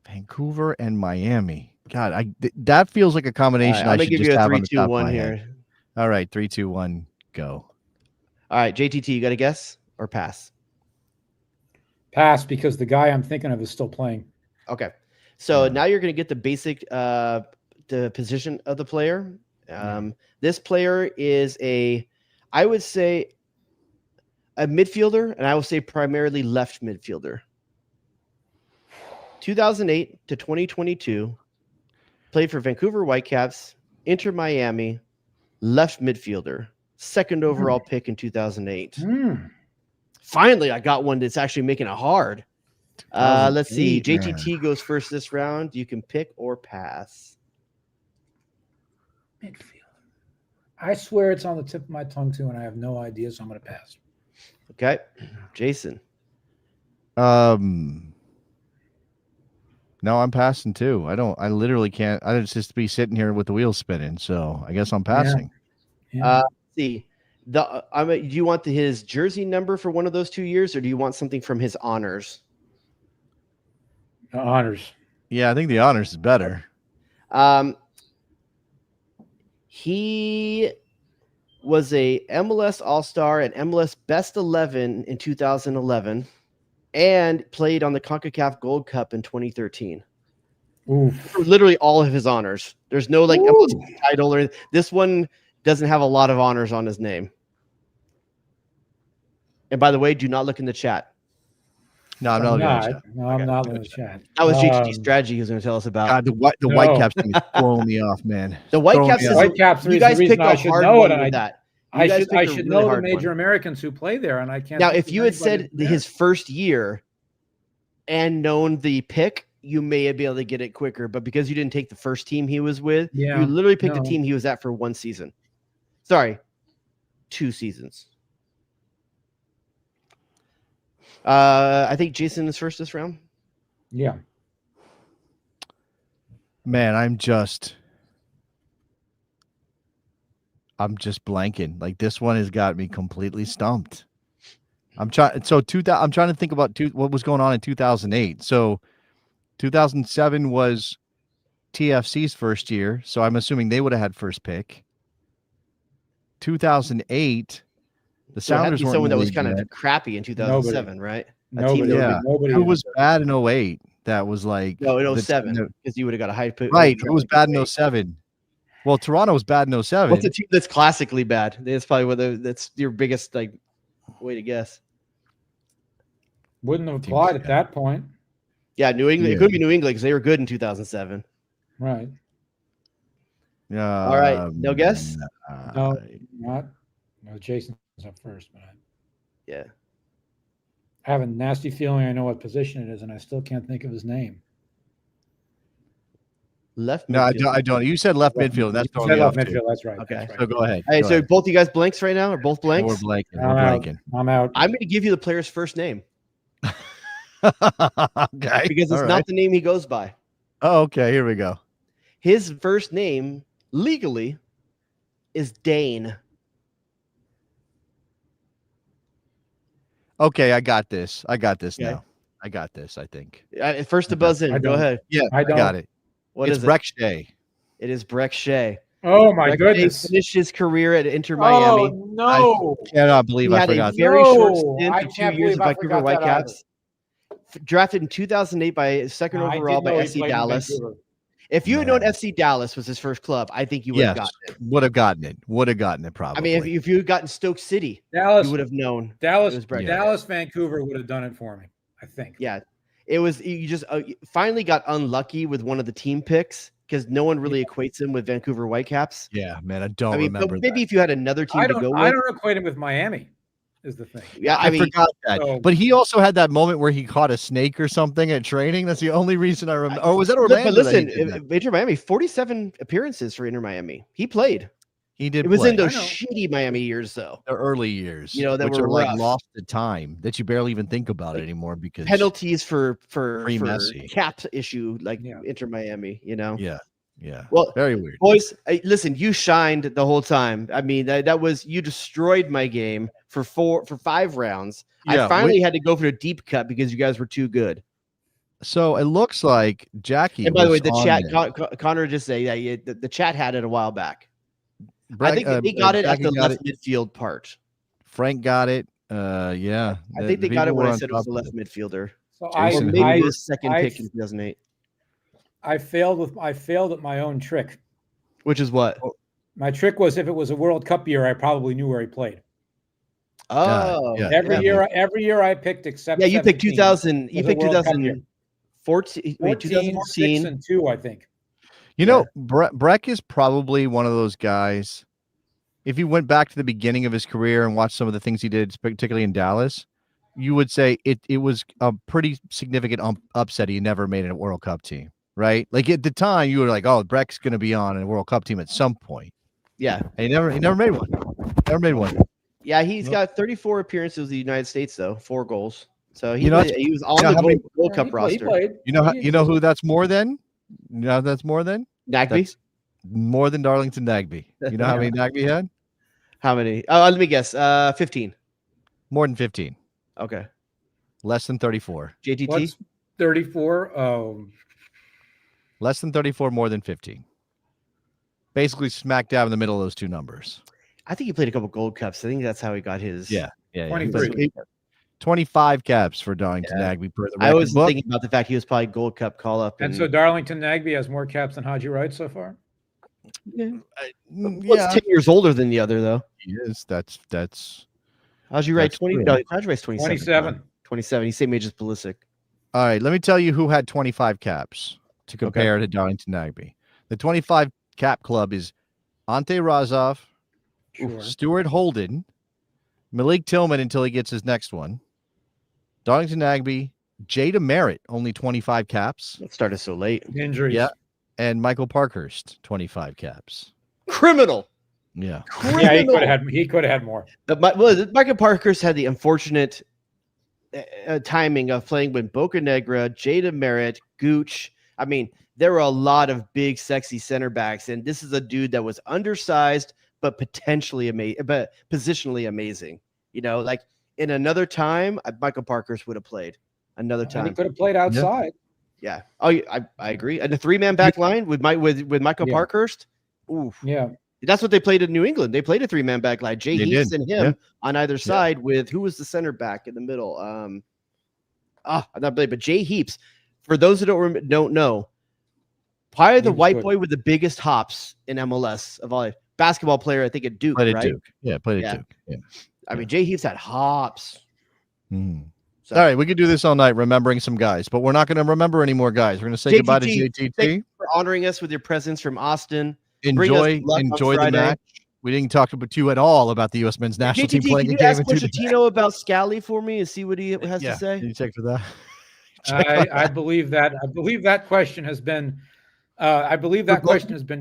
S3: Vancouver and Miami. God, that feels like a combination
S4: I'm
S3: I
S4: gonna
S3: should
S4: give
S3: just
S4: you a
S3: have on the
S4: 3, 2,
S3: top of
S4: 1
S3: my
S4: here.
S3: head. All right, 3, 2, 1, go.
S4: All right, JTT, you got to guess or pass?
S7: Pass, because the guy I'm thinking of is still playing.
S4: Okay, so
S3: Yeah.
S4: now you're going to get the basic the position of the player. This player is I would say a midfielder, and I will say primarily left midfielder. 2008 to 2022, played for Vancouver Whitecaps, Inter Miami, left midfielder, second overall pick in 2008. Finally, I got one that's actually making it hard. Let's see.
S3: 2008,
S4: JTT goes first this round. You can pick or pass.
S7: Midfield. I swear it's on the tip of my tongue too, and I have no idea, so I'm going to pass.
S4: Okay, Jason.
S3: No, I'm passing too. I literally can't. I just be sitting here with the wheels spinning. So I guess I'm passing.
S7: Yeah.
S4: Let's see. Do you want his jersey number for one of those 2 years, or do you want something from his honors?
S7: Honors.
S3: Yeah, I think the honors is better.
S4: He was a MLS All-Star and MLS Best 11 in 2011 and played on the CONCACAF Gold Cup in 2013.
S7: Oof.
S4: Literally all of his honors. There's no like MLS title or this one doesn't have a lot of honors on his name. And by the way, do not look in the chat.
S3: No, I'm not looking at that.
S7: No, I'm not in the chat.
S4: That was JTT's strategy he was going to tell us about.
S3: God, the
S7: No.
S3: Whitecaps thing is throwing me off, man.
S4: The
S3: Throwing
S4: Whitecaps
S3: me
S4: is
S3: off.
S7: Whitecaps
S4: you
S7: is
S4: guys
S7: the reason
S4: picked
S7: I
S4: a
S7: should
S4: hard
S7: know
S4: one
S7: it, and
S4: with that. You
S7: I
S4: guys
S7: should
S4: picked a
S7: know
S4: really
S7: the
S4: hard
S7: major
S4: one.
S7: Americans who play there, and I can't.
S4: Now,
S7: think
S4: if
S7: of
S4: you had
S7: anybody
S4: said
S7: there.
S4: his first year and known the pick, you may be able to get it quicker. But because you didn't take the first team he was with,
S7: Yeah,
S4: you literally picked the
S7: no.
S4: team he was at for one season. Sorry, 2 seasons. I think Jason is first this round.
S7: Yeah.
S3: Man, I'm just blanking. Like this one has got me completely stumped. I'm trying to think about what was going on in 2008. So 2007 was TFC's first year, so I'm assuming they would have had first pick. 2008, the
S4: So it had to
S3: Sounders
S4: be
S3: weren't
S4: someone that
S3: in the
S4: was
S3: league
S4: kind of
S3: yet.
S4: crappy in 2007, right? A team
S7: Nobody.
S4: that
S3: Yeah.
S7: Nobody.
S3: Who was bad in 08? That was like
S4: No, in
S3: the team
S4: 07,
S3: that-
S4: because you would have got a high pick.
S3: right. It was bad in 07. Well, Toronto was bad in 07.
S4: What's a team that's classically bad? That's probably that's your biggest like way to guess.
S7: Wouldn't have applied at that point.
S4: Yeah, New England.
S3: Yeah.
S4: It could be New England because they were good in 2007.
S7: Right.
S3: Yeah.
S4: All right, no guess?
S7: No, not. No, Jason's up first, but
S4: Yeah.
S7: I have a nasty feeling I know what position it is, and I still can't think of his name.
S4: Left.
S3: No, I
S4: midfield.
S3: don't. You said left midfield. That's
S7: You
S3: throwing
S7: said
S3: me off.
S7: left
S3: Too.
S7: midfield. That's right.
S4: Okay.
S7: That's right.
S3: So go ahead.
S4: Hey,
S3: Go
S4: so
S3: ahead.
S4: both you guys blanks right now, or both
S3: We're
S4: blanks?
S3: blanking. We're
S7: I'm out.
S3: blanking.
S7: I'm out.
S4: I'm going to give you the player's first name
S3: Okay.
S4: because it's
S3: All
S4: not
S3: right.
S4: the name he goes by.
S3: Oh, okay. Here we go.
S4: His first name legally is Dane.
S3: Okay, I got this.
S4: Okay.
S3: Now. I got this, I think.
S4: First to buzz in.
S7: I
S4: Go
S7: don't.
S4: ahead.
S3: Yeah,
S7: I
S3: I got
S7: don't.
S3: it.
S4: What
S3: it's
S4: is
S3: Breck Shea.
S4: it? It is Breck Shea.
S7: Oh my
S4: Breck Shea
S7: goodness.
S4: finished his career at Inter Miami.
S7: Oh no.
S3: Cannot believe
S4: He
S3: I
S4: had a
S3: forgot.
S4: very short
S7: No,
S4: stint
S7: I
S4: of 2
S7: can't
S4: years
S7: believe
S4: at
S7: I
S4: Vancouver
S7: forgot that
S4: Whitecaps. Drafted in 2008 by second
S7: No, I
S4: overall
S7: did
S4: by
S7: know he
S4: FC
S7: played in
S4: Dallas.
S7: Vancouver.
S4: If you had known
S3: Man.
S4: FC Dallas was his first club, I think you would have
S3: Yes,
S4: gotten it.
S3: would have gotten it. Would have gotten it probably.
S4: I mean, if you had gotten Stoke City,
S7: Dallas,
S4: you would have known.
S7: Dallas,
S4: it was Breck Shea.
S7: Dallas, Vancouver would have done it for me. I think.
S4: Yeah, it was. You just finally got unlucky with one of the team picks because no one really equates him with Vancouver Whitecaps.
S3: yeah, man, I don't
S4: I mean, but
S3: remember
S4: maybe if you had another team
S7: I
S4: to go
S7: don't.
S4: with,
S7: I don't equate him with Miami. is the thing.
S4: Yeah,
S3: I forgot that.
S7: so-
S3: But he also had that moment where he caught a snake or something at training. That's the only reason I remember. Or was that Orlando?
S4: But listen,
S3: that he did that?
S4: Inter Miami, 47 appearances for Inter Miami. He played.
S3: He did
S4: It was
S3: play.
S4: in those
S7: I know.
S4: shitty Miami years, though.
S3: the early years,
S4: You know, that
S3: which
S4: were
S3: are like
S4: rough.
S3: lost to time, that you barely even think about it anymore because
S4: Penalties for
S3: messy.
S4: cap issue like
S7: Yeah.
S4: Inter Miami. You know.
S3: Yeah.
S4: Well,
S3: Very weird.
S4: boys, listen, you shined the whole time. I mean, that was you destroyed my game for 5 rounds.
S3: Yeah,
S4: I finally had to go for a deep cut because you guys were too good.
S3: So it looks like Jackie.
S4: And by the way, the
S3: was on
S4: chat,
S3: there.
S4: Connor just say the chat had it a while back. I
S3: Brett-
S4: think they got it at
S3: Jackie
S4: the
S3: got
S4: left midfield part.
S3: Frank got it. Yeah.
S4: I think they got it
S3: people
S4: when
S3: were
S4: I
S3: on
S4: said it was
S3: top
S4: the
S3: of
S4: left midfielder.
S7: So
S4: Or
S3: Jason
S4: maybe
S3: Hayward.
S4: it was second
S7: I-
S4: pick in 2008.
S7: I failed at my own trick.
S4: Which is what?
S7: My trick was if it was a World Cup year, I probably knew where he played.
S4: Oh,
S3: yeah.
S7: Every year I picked except
S4: Yeah, you picked
S7: 17
S4: 2000. You
S7: was a
S4: picked
S7: World Cup year.
S4: 2014. Wait,
S7: 14, 6,
S4: 2014.
S7: and 2, I think.
S3: You know, Breck is probably one of those guys. If you went back to the beginning of his career and watched some of the things he did, particularly in Dallas, you would say it was a pretty significant upset. He never made a World Cup team, right? Like at the time, you were like, "Oh, Breck's going to be on a World Cup team at some point."
S4: Yeah,
S3: And he never made one. Never made one.
S4: yeah. He's got 34 appearances with the United States, though, 4 goals. So he,
S3: You know,
S4: he was on
S3: you know
S4: the
S3: how many-
S4: Gold Cup
S7: He
S4: roster.
S7: played.
S3: You know who that's more than? You know who that's more than?
S4: Nagby.
S3: That's more than Darlington Nagby. You know how many Nagby had?
S4: How many? Let me guess. 15.
S3: More than 15.
S4: Okay.
S3: Less than 34.
S4: JTT.
S7: What's 34? Oh,
S3: Less than 34, more than 15. Basically smack dab in the middle of those two numbers.
S4: I think he played a couple Gold Cups. I think that's how he got his.
S3: Yeah.
S7: 23.
S3: 25 caps for Darlington Nagby per the
S4: I was
S3: book.
S4: thinking about the fact he was probably Gold Cup call up.
S7: and so Darlington Nagby has more caps than Haji Wright so far.
S4: What's 10 years older than the other, though?
S3: He is. That's
S4: How'd you write
S3: That's
S4: 20?
S3: true.
S4: No, How'd you write 27?
S7: 27.
S4: 27. He's same age as Pulisic.
S3: all right. Let me tell you who had 25 caps to compare to Darlington Nagby. The 25 cap club is Ante Razov,
S7: Sure.
S3: Stuart Holden, Malik Tillman until he gets his next one, Darlington Nagby, Jada Merritt, only 25 caps.
S4: It started so late.
S7: Injuries.
S3: Yeah. And Michael Parkhurst, 25 caps.
S4: Criminal.
S3: Yeah.
S7: Yeah, he could have had more.
S4: Michael Parkhurst had the unfortunate timing of playing with Boca Negra, Jada Merritt, Gooch. I mean, there were a lot of big, sexy center backs, and this is a dude that was undersized but potentially amazing, but positionally amazing. You know, like in another time, Michael Parkhurst would have played. Another
S7: And
S4: time,
S7: he could have played outside.
S4: yeah. Oh, I agree. And the 3-man back line with Michael
S7: Yeah.
S4: Parkhurst. Ooh,
S7: Yeah.
S4: that's what they played in New England. They played a 3-man back line. Jay
S3: They
S4: Heaps
S3: did.
S4: and him
S3: Yeah.
S4: on either side with who was the center back in the middle? I'm not believe, but Jay Heaps. For those that don't know, probably the
S7: He was
S4: white
S7: good.
S4: boy with the biggest hops in MLS of all. Basketball player, I think at Duke,
S3: Played at
S4: right?
S3: Duke. Yeah, played
S4: Yeah.
S3: at Duke. Yeah.
S4: I mean, Jay Heaps had hops.
S3: Mhm.
S4: So,
S3: All right, we could do this all night remembering some guys, but we're not going to remember any more guys. We're going to say goodbye to
S4: JTT. Thank
S3: JTT.
S4: you for honoring us with your presence from Austin. Bring us
S3: Enjoy
S4: luck on
S3: the
S4: Friday.
S3: match. We didn't talk about you at all about the U.S. men's national team
S4: JTT,
S3: playing
S4: can
S3: a
S4: you
S3: game
S4: ask
S3: in 2 days.
S4: Pochettino about Scally for me and see what he has to say?
S3: Can you check for that?
S7: I believe that question has been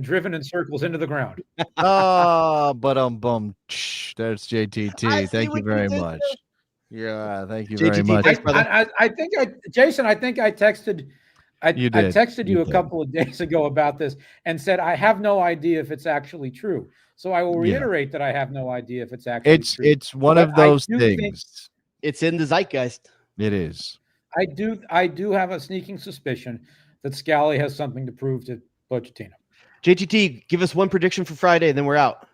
S7: driven in circles into the ground.
S3: Bum. There's JTT. Thank you very much. Yeah, thank you very
S4: JTT,
S3: much.
S4: thanks, brother.
S7: Jason, I think I texted
S3: You did.
S7: I texted you
S3: You
S7: a
S3: did.
S7: couple of days ago about this and said I have no idea if it's actually true. So I will
S3: Yeah.
S7: reiterate that I have no idea if it's actually true.
S3: It's one
S7: But
S3: of those
S7: I do think-
S3: things.
S4: It's in the zeitgeist.
S3: It is.
S7: I do have a sneaking suspicion that Scally has something to prove to Pochettino.
S4: JTT, give us one prediction for Friday, and then we're out.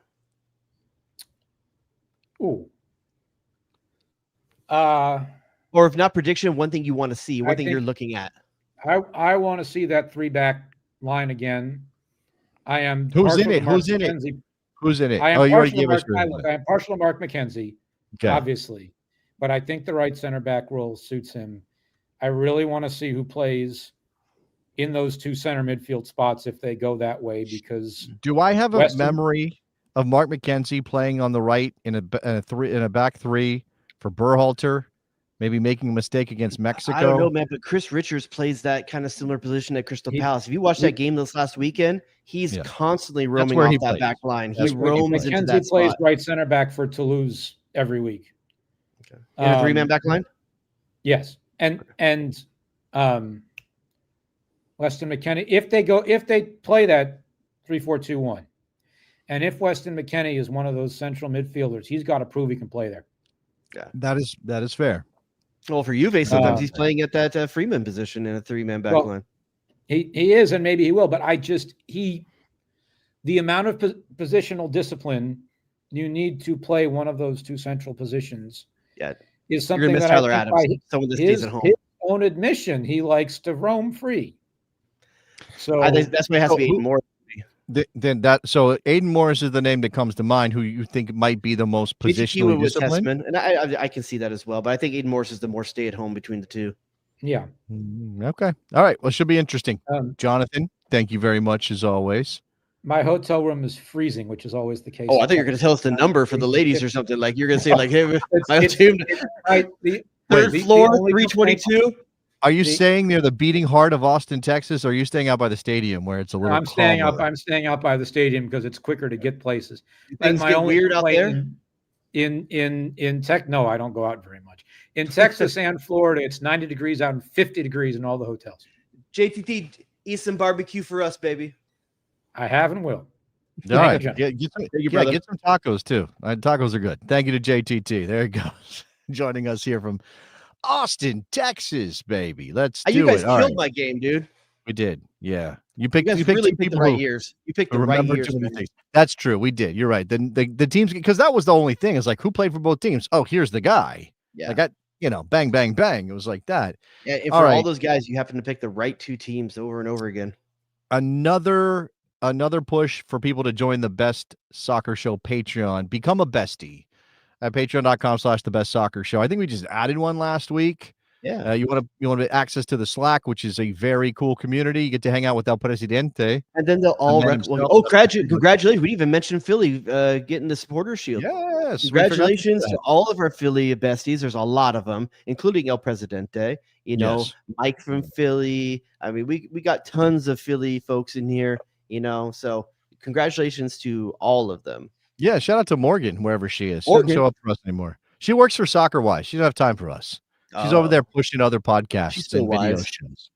S7: Ooh.
S4: Or if not prediction, one thing you want to see, one
S7: I
S4: thing
S7: think-
S4: you're looking at.
S7: I want to see that 3-back line again. I am
S3: Who's
S7: partial
S3: in
S7: to
S3: it?
S7: Mark
S3: Who's in it?
S7: McKenzie.
S3: Who's in it?
S7: I am
S3: Oh, you already
S7: partial to
S3: gave us
S7: Mark,
S3: your
S7: I am partial to Mark McKenzie,
S3: Okay.
S7: obviously, but I think the right center back role suits him. I really want to see who plays in those 2 center midfield spots if they go that way, because
S3: Do I have a
S7: Weston-
S3: memory of Mark McKenzie playing on the right in a back three for Berhalter, maybe making a mistake against Mexico.
S4: I don't know, man, but Chris Richards plays that kind of similar position at Crystal Palace. If you watch that game this last weekend, he's constantly roaming off that back line. He roams into that
S7: plays
S4: spot.
S7: right center back for Toulouse every week.
S4: Okay. In a 3-man back line?
S7: Yes. And Weston McKennie, if they play that 3-4-2-1, and if Weston McKennie is one of those central midfielders, he's got to prove he can play there.
S3: Yeah, that is fair.
S4: Well, for Juve, sometimes he's playing at that Freeman position in a 3-man back line.
S7: He is, and maybe he will. But the amount of positional discipline you need to play one of those two central positions.
S4: Yeah,
S7: is something that
S4: Tyler Adams. Someone that stays at home.
S7: His own admission, he likes to roam free. So
S4: I think that's why it has to be more.
S3: So Aiden Morris is the name that comes to mind. Who you think might be the most positionally disciplined?
S4: And I can see that as well. But I think Aiden Morris is the more stay at home between the two.
S7: Yeah.
S3: Okay. All right. Well, it should be interesting. Jonathan, thank you very much as always.
S7: My hotel room is freezing, which is always the case.
S4: Oh, I thought you were going to tell us the number for the ladies or something. Like you're going to say, like, hey, my team, third floor, 322.
S3: Are you staying near the beating heart of Austin, Texas? Or are you staying out by the stadium where it's a little?
S7: I'm staying out by the stadium because it's quicker to get places.
S4: Things get weird out there.
S7: In Tech, no, I don't go out very much. In Texas and Florida, it's 90 degrees out and 50 degrees in all the hotels.
S4: JTT, eat some barbecue for us, baby.
S7: I have and will.
S3: All right. Get some tacos too. Tacos are good. Thank you to JTT. There he goes. Joining us here from Austin, Texas, baby. Let's do it.
S4: You guys killed my game, dude.
S3: We did. Yeah. You picked
S4: really picked the right years. You picked the right years.
S3: That's true. We did. You're right. Then the teams, because that was the only thing. Is like, who played for both teams? Oh, here's the guy.
S4: Yeah.
S3: Like bang, bang, bang. It was like that.
S4: Yeah. And for all those guys, you happen to pick the right two teams over and over again.
S3: Another push for people to join the Best Soccer Show Patreon. Become a bestie at patreon.com/thebestsoccershow. I think we just added one last week.
S4: Yeah.
S3: You want access to the Slack, which is a very cool community. You get to hang out with El Presidente.
S4: And then they'll all congratulations. We even mentioned Philly getting the supporter shield.
S3: Yes.
S4: Congratulations to all of our Philly besties. There's a lot of them, including El Presidente, Mike from Philly. I mean, we got tons of Philly folks in here, so congratulations to all of them.
S3: Yeah, shout out to Morgan, wherever she is. She doesn't show up for us anymore. She works for Soccer Wise. She doesn't have time for us. She's over there pushing other podcasts and video shows.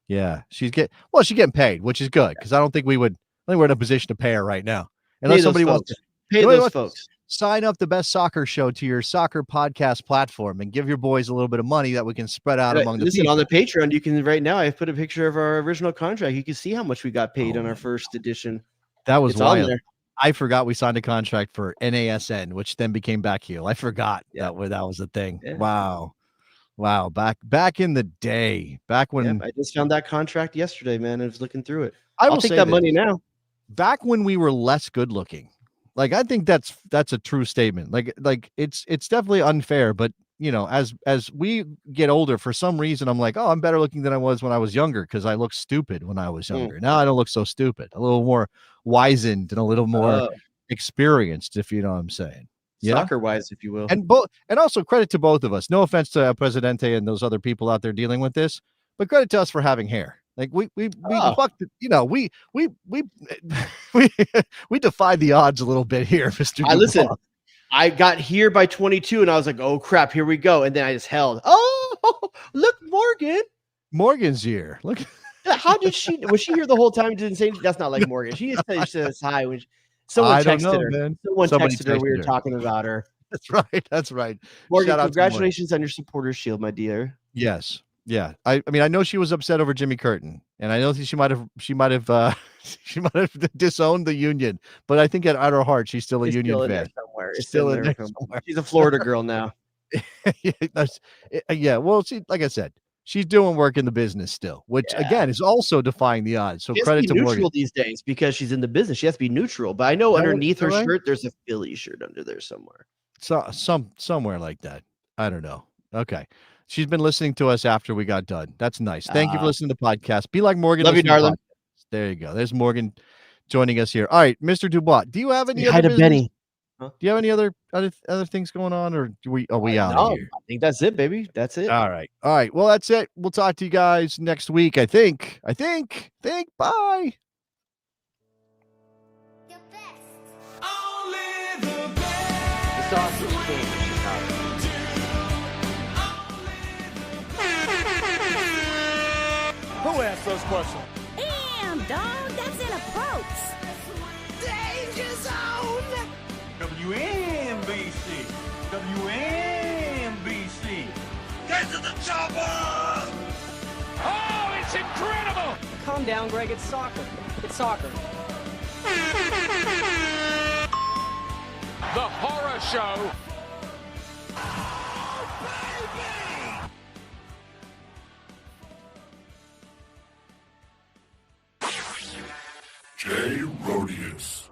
S3: Yeah, she's getting paid, which is good because I think we're in a position to pay her right now. Unless somebody wants to
S4: pay those folks.
S3: Sign up the Best Soccer Show to your soccer podcast platform and give your boys a little bit of money that we can spread out among the people.
S4: On the Patreon, you can right now. I've put a picture of our original contract. You can see how much we got paid on our first edition.
S3: That was wild. I forgot we signed a contract for NASN, which then became Back Heel. I forgot that was a thing. Yeah. Wow. Back in the day, back when
S4: I just found that contract yesterday, man. I was looking through it. I'll take that money now.
S3: Back when we were less good looking, like I think that's a true statement. Like it's definitely unfair, but as we get older, for some reason, I'm like, oh, I'm better looking than I was when I was younger because I looked stupid when I was younger. Now I don't look so stupid. A little more wizened and a little more experienced, if you know what I'm saying.
S4: Soccer wise, if you will.
S3: And also credit to both of us. No offense to Presidente and those other people out there dealing with this, but credit to us for having hair. Like we fucked it, we defied the odds a little bit here, Mr.
S4: Listen, I got here by 22 and I was like, oh crap, here we go. And then I just held. Oh, look, Morgan's here. Look. How did was she here the whole time? Didn't say that's not like Morgan. She just says hi when someone texted her. Man. Someone texted her. We were talking about her.
S3: That's right.
S4: Morgan, congratulations on your supporter shield, my dear.
S3: Yes. Yeah. I mean, I know she was upset over Jimmy Curtin, and I know she might have disowned the Union, but I think at her heart, she's still a Union fan.
S4: It's still in there somewhere. She's a Florida girl now.
S3: Yeah. Well, like I said, she's doing work in the business still, which again is also defying the odds. So credit to Morgan.
S4: Neutral these days because she's in the business. She has to be neutral. But I know underneath her shirt, there's a Philly shirt under there somewhere.
S3: So somewhere like that. I don't know. Okay. She's been listening to us after we got done. That's nice. Thank you for listening to the podcast. Be like Morgan.
S4: Love you, darling.
S3: There you go. There's Morgan joining us here. All right, Mr. Dubois. Do you have any other
S4: business? Benny.
S3: Do you have any other things going on, or do we out
S4: No,
S3: of here?
S4: I think that's it, baby. That's it.
S3: All right. Well, that's it. We'll talk to you guys next week. I think. Bye.
S2: The best.
S4: The sausage king of Chicago.
S5: Who asked those questions?
S8: Damn, dog, that's an approach.
S5: Danger Zone! WNBC! WNBC! Get to the chopper! Oh, it's incredible!
S9: Calm down, Greg. It's soccer. It's soccer.
S5: The horror show!
S1: Jay Rodius.